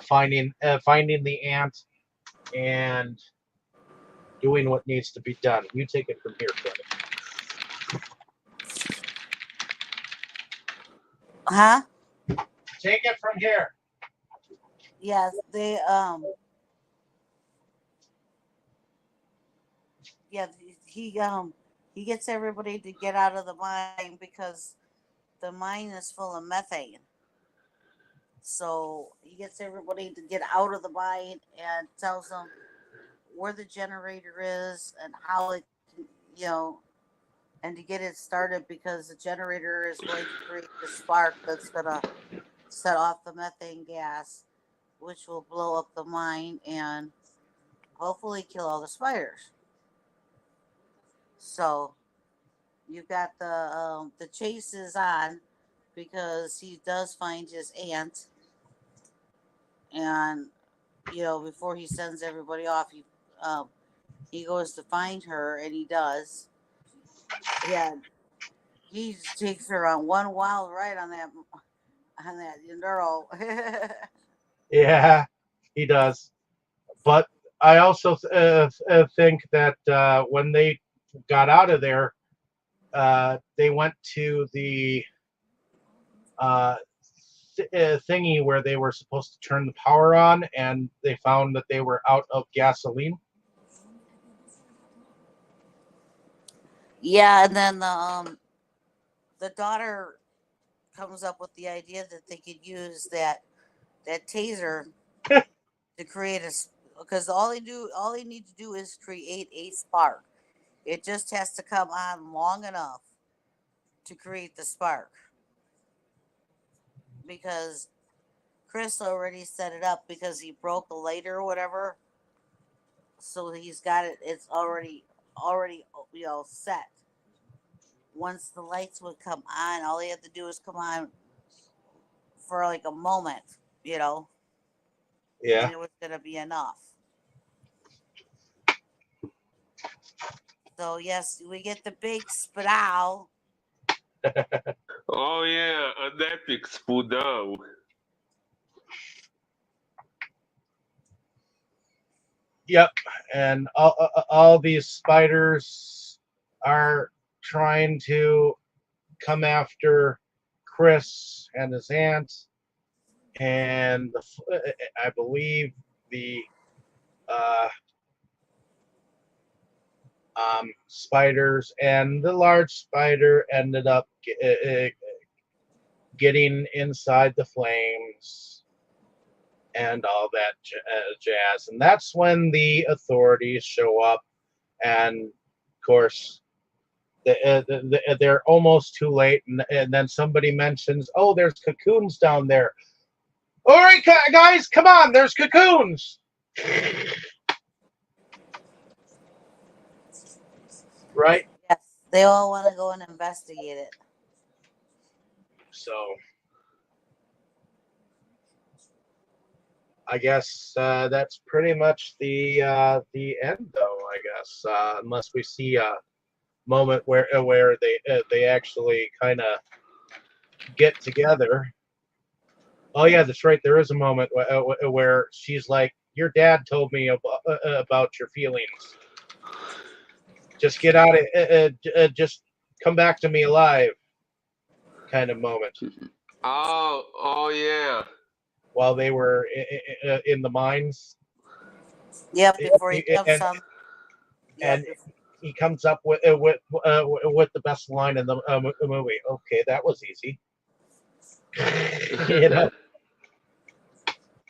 finding the ant and doing what needs to be done. You take it from here, Freddie. Huh? Take it from here. Yes, yeah, he gets everybody to get out of the mine because the mine is full of methane. So he gets everybody to get out of the mine and tells them where the generator is and how it, you know, and to get it started because the generator is going to create the spark that's going to set off the methane gas, which will blow up the mine and hopefully kill all the spiders. So you've got the chase is on because he does find his aunt, and before he sends everybody off, he goes to find her, and he does. Yeah, he just takes her on one wild ride on that girl. Yeah, he does. But I also think that when they got out of there, they went to the thingy where they were supposed to turn the power on, and they found that they were out of gasoline. Yeah, and then the daughter comes up with the idea that they could use that taser to create because all they need to do is create a spark. It just has to come on long enough to create the spark because Chris already set it up because he broke a lighter or whatever, so he's got it. It's already set. Once the lights would come on, all he had to do is come on for like a moment, Yeah. and it was gonna be enough. So yes, we get the big sprow. Oh yeah, an epic spoodow. Yep. And all these spiders are trying to come after Chris and his aunt, and I believe the uh, spiders and the large spider ended up getting inside the flames and all that jazz. And that's when the authorities show up, and of course they're almost too late, and then somebody mentions, oh, there's cocoons down there. All right, guys, come on, there's cocoons. Right? Yes, they all want to go and investigate it. So I guess that's pretty much the end, though. I guess unless we see a moment where they actually kind of get together. Oh yeah, that's right. There is a moment where she's like, "Your dad told me about your feelings. Just get out of just come back to me alive." Kind of moment. Oh yeah. While they were in the mines. Yep, before he jumps and on. and Yep. he comes up with the best line in the movie. Okay, that was easy. You know,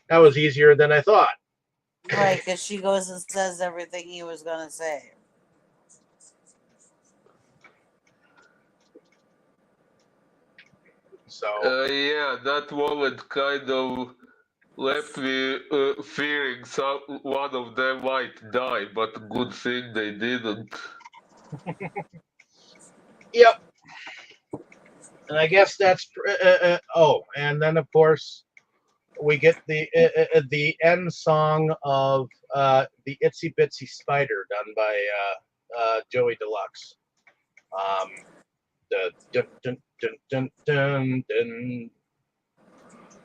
that was easier than I thought. Right, because she goes and says everything he was going to say. So Yeah, that moment kind of left me fearing one of them might die, but good thing they didn't. yep, and I guess that's oh, and then of course we get the end song of the Itsy Bitsy Spider done by Joey Deluxe. The dun, dun, dun, dun, dun, dun.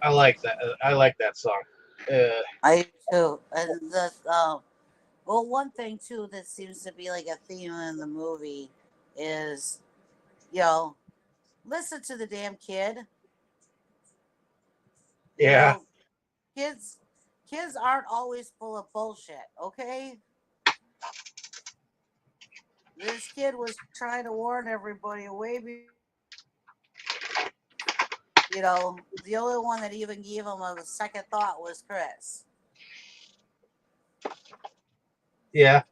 I like that. I like that song. I too. And the well, one thing too that seems to be like a theme in the movie is, you know, listen to the damn kid. You Yeah, know, kids aren't always full of bullshit. Okay, this kid was trying to warn everybody away. You know, the only one that even gave him a second thought was Chris. yeah.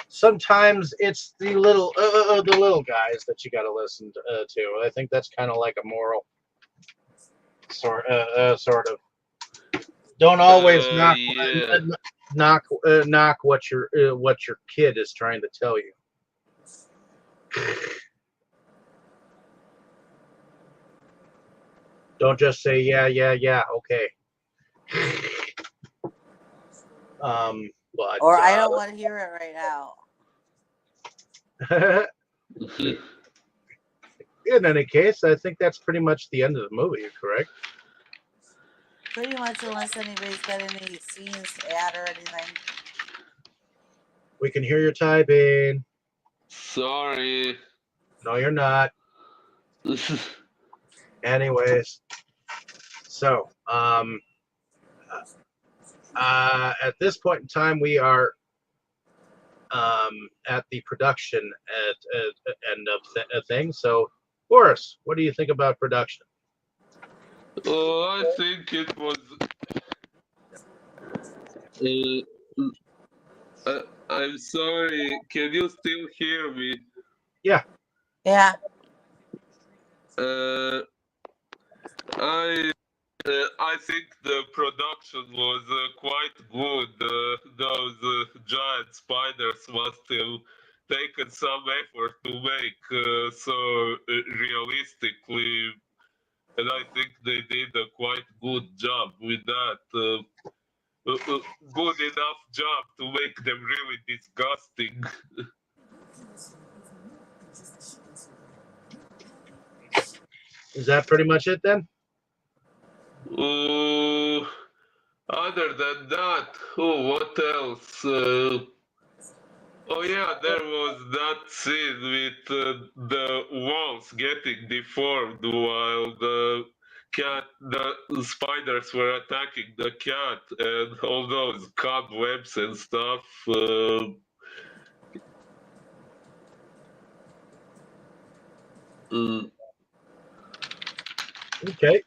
Sometimes it's the little guys that you got to listen to. I think that's kind of like a moral sort of. Don't always Yeah. knock what your kid is trying to tell you. Don't just say yeah, okay. But Or I don't want to hear it right now. in any case, I think that's pretty much the end of the movie. Correct? Pretty much, unless anybody's got any scenes to add or anything. We can hear your typing. Sorry. No, you're not. Anyways, so at this point in time, we are at the production end of things. So, Boris, what do you think about production? I think it was. I'm sorry. Can you still hear me? Yeah. Yeah. I I think the production was quite good. Those giant spiders must have taken some effort to make so realistically, and I think they did a quite good job with that. Good enough job to make them really disgusting. Is that pretty much it then? Other than that, what else? Oh yeah, there was that scene with the walls getting deformed while the spiders were attacking the cat, and all those cobwebs and stuff. Uh, Okay.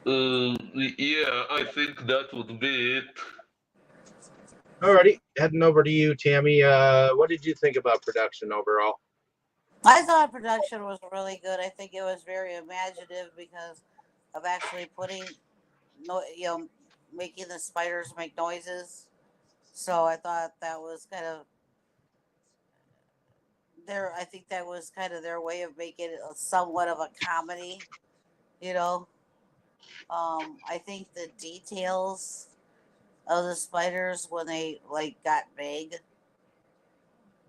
yeah, I think that would be it. Alrighty. Heading over to you, Tammy. What did you think about production overall? I thought production was really good. I think it was very imaginative because of actually putting, making the spiders make noises. So I thought that was kind of I think that was kind of their way of making it somewhat of a comedy. You know, I think the details of the spiders when they like got big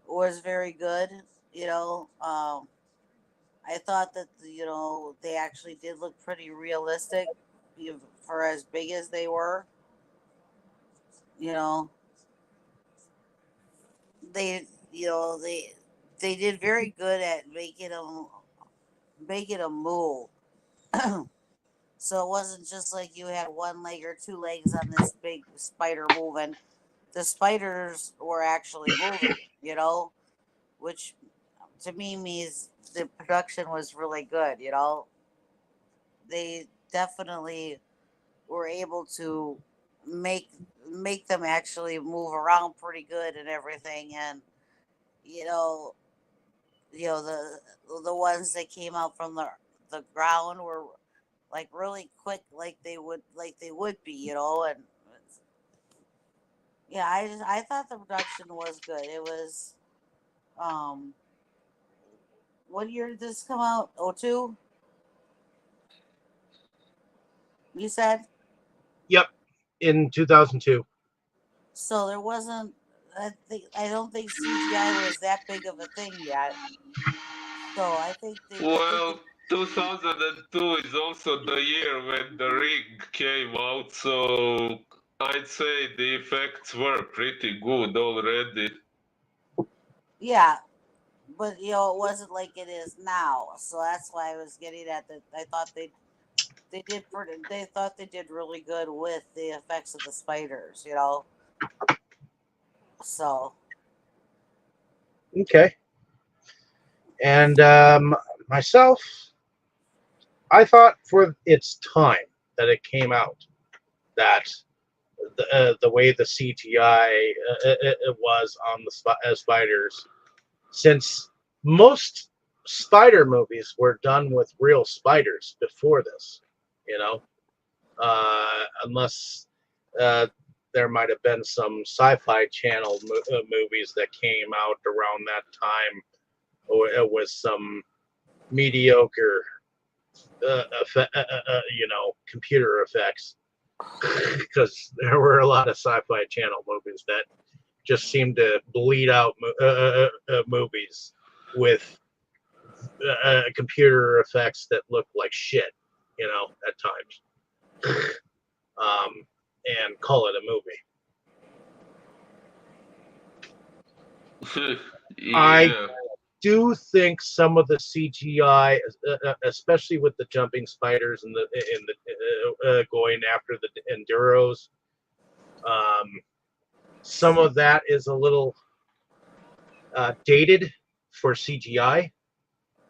was very good. You know, I thought that they actually did look pretty realistic for as big as they were. You know, they they did very good at making them move. So it wasn't just like you had one leg or two legs on this big spider moving. The spiders were actually moving, which to me means the production was really good. They definitely were able to make make them actually move around pretty good and everything, and you know the ones that came out from the ground were like really quick, like they would be. And yeah, I thought the production was good. It was um what year did this come out? '02, you said? Yep, in 2002. So there wasn't. I don't think CGI was that big of a thing yet. So I think they. Well, 2002 is also the year when The Ring came out, so I'd say the effects were pretty good already. Yeah, but it wasn't like it is now. So that's why I was getting at that. I thought they thought they did really good with the effects of the spiders. So Okay. And myself, I thought for its time that it came out, that the way the CGI it was on the spiders, since most spider movies were done with real spiders before this, you know, unless uh, there might have been some sci-fi channel movies that came out around that time with some mediocre computer effects, because there were a lot of sci-fi channel movies that just seemed to bleed out movies with computer effects that looked like shit, at times, and call it a movie. I Yeah. do think some of the CGI, especially with the jumping spiders and the going after the enduros, some of that is a little dated for CGI,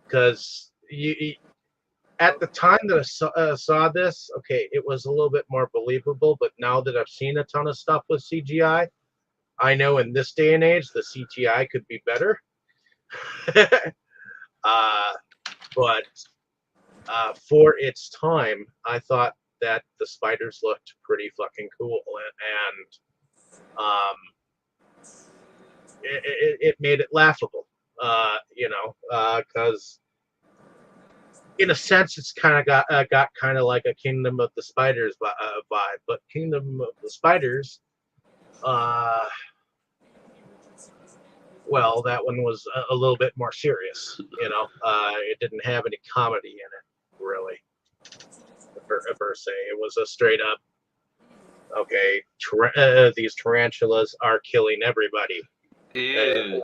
because at the time that I saw this, okay, it was a little bit more believable. But now that I've seen a ton of stuff with CGI, I know in this day and age the CGI could be better. uh, but for its time, I thought that the spiders looked pretty fucking cool, and it made it laughable. Because in a sense, it's kind of got kind of like a Kingdom of the Spiders vibe, but Kingdom of the Spiders, uh, well, that one was a little bit more serious. It didn't have any comedy in it, really, per se. It was a straight up, okay, these tarantulas are killing everybody, Yeah.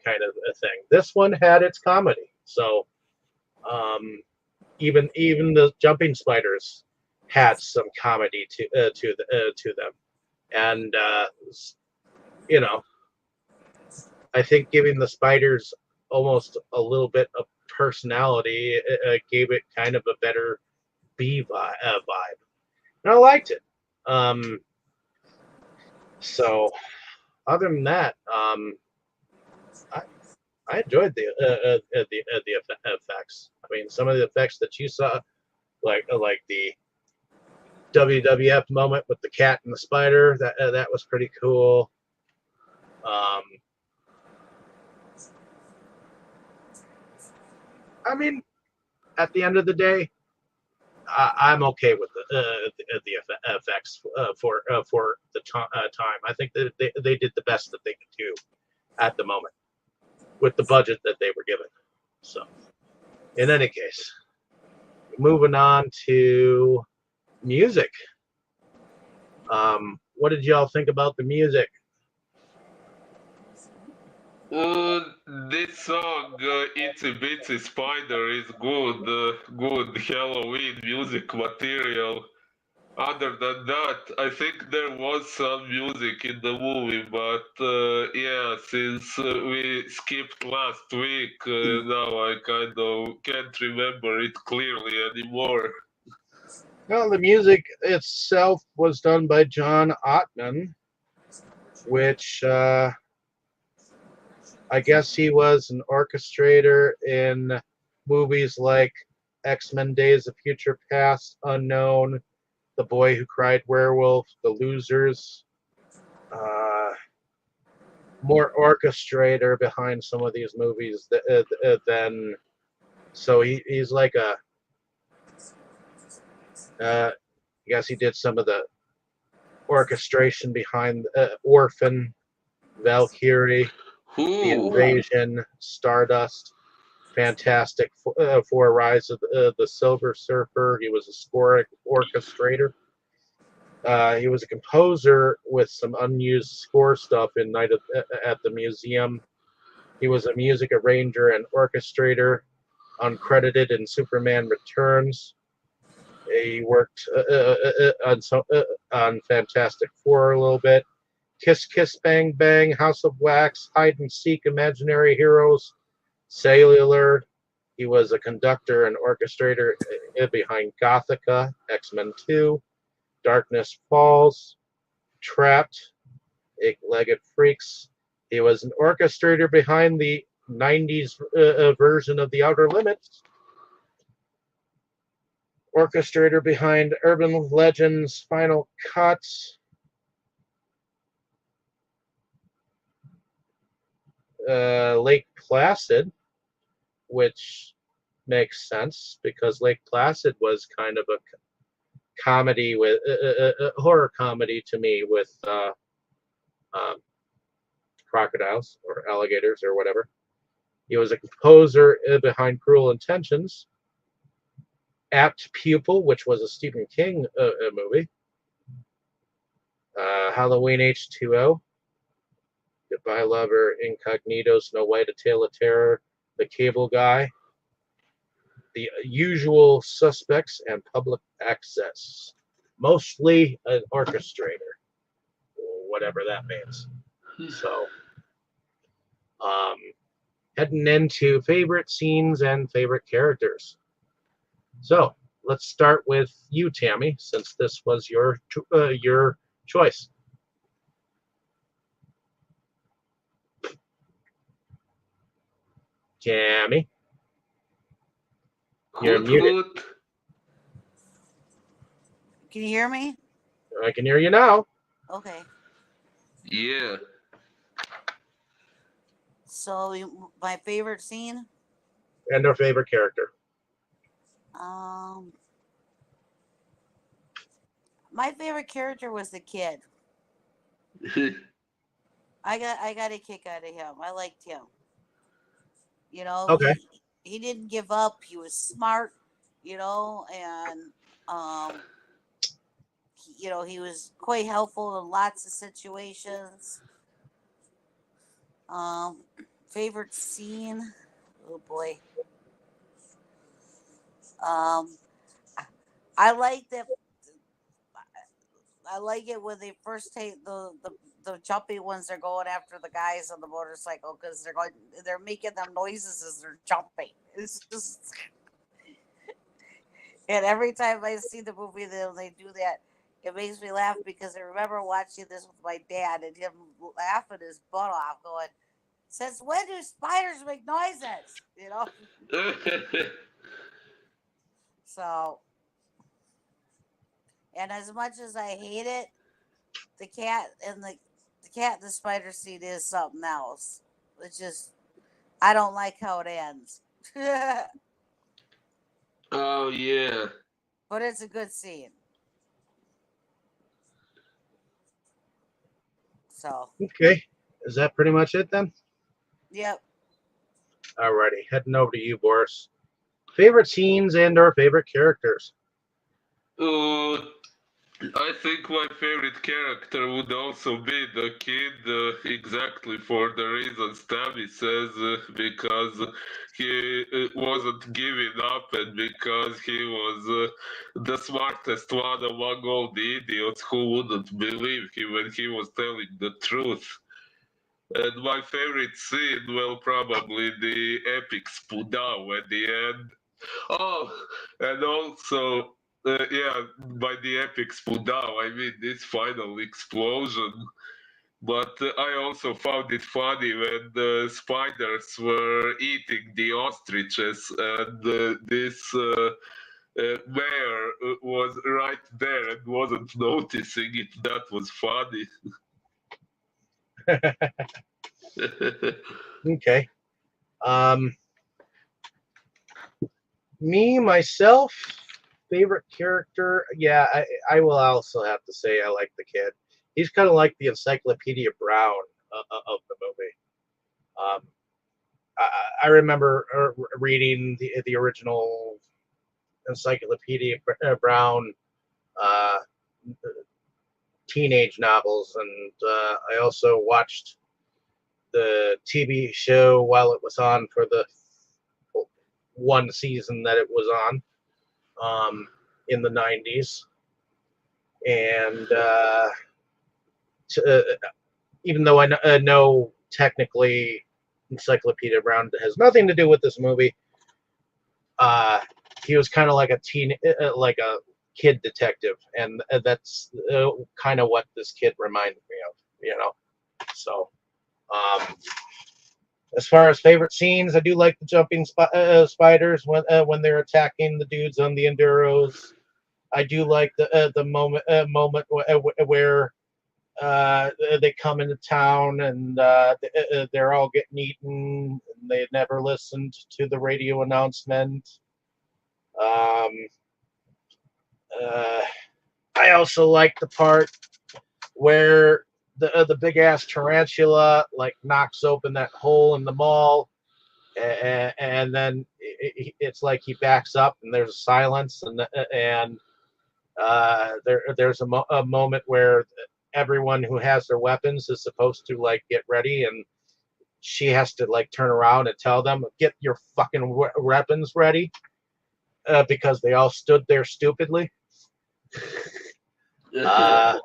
kind of a thing. This one had its comedy, so um, even the jumping spiders had some comedy to them, and you know, I think giving the spiders almost a little bit of personality gave it kind of a better vibe, and I liked it. Um, so other than that, I, I enjoyed the effects. I mean, some of the effects that you saw, like the WWF moment with the cat and the spider, that was pretty cool. Um, I mean, at the end of the day, I'm okay with the effects for the time. I think that they did the best that they could do at the moment with the budget that they were given. So, in any case, moving on to music. What did y'all think about the music? Uh, this song, Itsy Bitsy Spider, is good, good Halloween music material. Other than that, I think there was some music in the movie, but yeah, since we skipped last week, now I kind of can't remember it clearly anymore. Well, the music itself was done by John Ottman, which I guess he was an orchestrator in movies like X-Men Days of Future Past, Unknown, The Boy Who Cried Werewolf, The Losers. Uh, More orchestrator behind some of these movies than so he's like a I guess he did some of the orchestration behind Orphan, Valkyrie, The Who? Invasion, Stardust, Fantastic Four, Rise of the Silver Surfer. He was a score orchestrator. He was a composer with some unused score stuff in at the Museum. He was a music arranger and orchestrator, uncredited in Superman Returns. He worked on Fantastic Four a little bit. Kiss Kiss Bang Bang, House of Wax, Hide and Seek, Imaginary Heroes, Cellular. He was a conductor and orchestrator behind Gothica, X-Men 2, Darkness Falls, Trapped, Eight-Legged Freaks. He was an orchestrator behind the 90s version of The Outer Limits, orchestrator behind Urban Legends Final Cut, Lake Placid, which makes sense because Lake Placid was kind of a comedy with horror comedy to me with um, crocodiles or alligators or whatever. He was a composer behind Cruel Intentions, Apt Pupil, which was a Stephen King movie, Halloween H2O, Goodbye Lover, Incognito, Snow White, A Tale of Terror, The Cable Guy, The Usual Suspects, and Public Access. Mostly an orchestrator, whatever that means. So, heading into favorite scenes and favorite characters. So, let's start with you, Tammy, since this was your choice. Tammy, you're Hoot muted. hoot. Can you hear me? I can hear you now. Okay. Yeah. So my favorite scene. And our favorite character. Um, my favorite character was the kid. I got a kick out of him. I liked him. You know, Okay. he didn't give up. He was smart. You know, and you know, he was quite helpful in lots of situations. Um, favorite scene. Oh boy. Um, I like that. I like it when they first take the jumpy ones. They're going after the guys on the motorcycle because they're making them noises as they're jumping. It's just, and every time I see the movie that they do that, it makes me laugh because I remember watching this with my dad and him laughing his butt off, going, "Since when do spiders make noises?" You know. So, and as much as I hate it, the cat and the cat and the spider scene is something else. It's just I don't like how it ends. But Oh yeah. it's a good scene. So Okay. Is that pretty much it then? yep. Alrighty. Heading over to you, Boris. Favorite scenes and or favorite characters. Uh, I think my favorite character would also be the kid, exactly for the reasons Tammy says, because he wasn't giving up and because he was the smartest one among all the idiots who wouldn't believe him when he was telling the truth. And my favorite scene, well, probably the epic Spudao at the end. Oh, and also, yeah, by the epic Spudao, I mean this final explosion. But I also found it funny when the spiders were eating the ostriches, and this mayor was right there and wasn't noticing it. That was funny. Okay. Um, Me myself, favorite character. Yeah, I will also have to say I like the kid. He's kind of like the Encyclopedia Brown of the movie. Um, I remember reading the original Encyclopedia Brown uh, teenage novels, and I also watched the TV show while it was on for the one season that it was on in the 90s. And even though I know technically Encyclopedia Brown has nothing to do with this movie, uh, he was kind of like like a kid detective, and that's kind of what this kid reminded me of, you know. So, um, as far as favorite scenes, I do like the jumping spiders when they're attacking the dudes on the enduros. I do like the moment where they come into town and they're all getting eaten. And they never listened to the radio announcement. Um, uh, I also like the part where the big ass tarantula like knocks open that hole in the mall, and then it's like he backs up and there's silence, and there's a moment where everyone who has their weapons is supposed to like get ready, and she has to like turn around and tell them get your fucking weapons ready, because they all stood there stupidly. uh,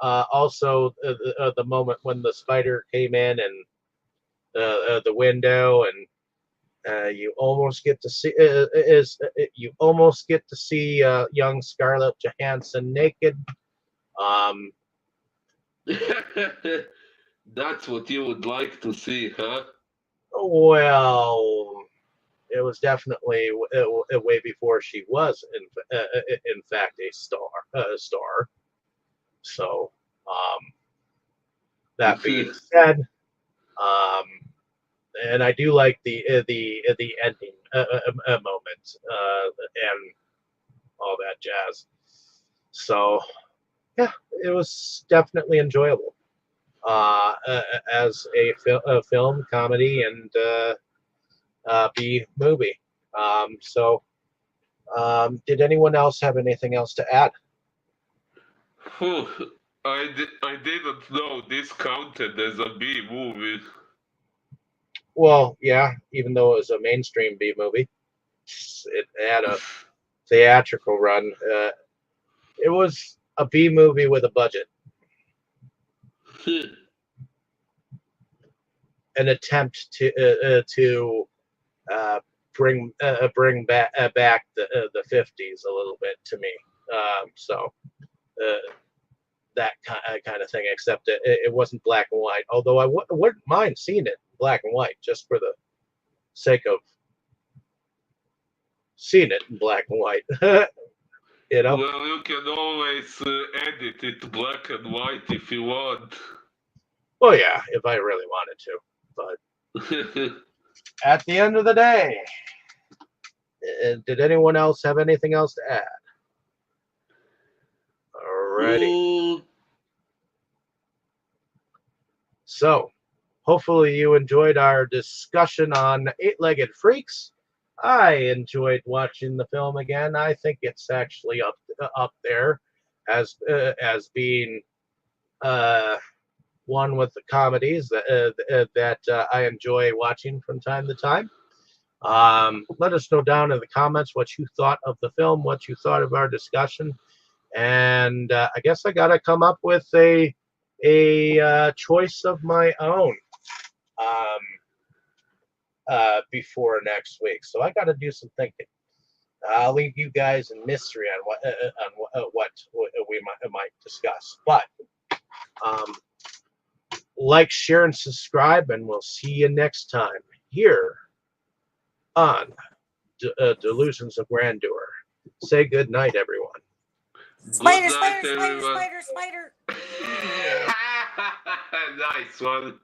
also the moment when the spider came in and the window, and you almost get to see you almost get to see young Scarlett Johansson naked. Um, That's what you would like to see, huh? well, it was definitely way before she was in fact a star. So, um, that being said, um, and I do like the ending moment and all that jazz. So yeah, it was definitely enjoyable as a film comedy and B movie. Did anyone else have anything else to add? Phew, I didn't know this counted as a B movie. Well, yeah, even though it was a mainstream B movie, it had a theatrical run. It was a B movie with a budget, an attempt to uh, bring back the 50s a little bit to me. Uh, that kind of thing, except it wasn't black and white. Although I wouldn't mind seeing it in black and white just for the sake of seeing it in black and white. you know? Well, you can always edit it black and white if you want. Well, yeah, if I really wanted to. But at the end of the day, did anyone else have anything else to add? Alrighty. Ooh, So, hopefully you enjoyed our discussion on eight-legged freaks. I enjoyed watching the film again. I think it's actually up there as being uh, one with the comedies that I enjoy watching from time to time. Let us know down in the comments what you thought of the film, what you thought of our discussion, and I guess I gotta come up with a choice of my own um, before next week. So I got to do some thinking. I'll leave you guys in mystery on what we might discuss. But um, like, share, and subscribe, and we'll see you next time here on Delusions of Grandeur. Say good night, everyone. Spider, Good night, spider, spider, everyone. spider, spider. Nice one.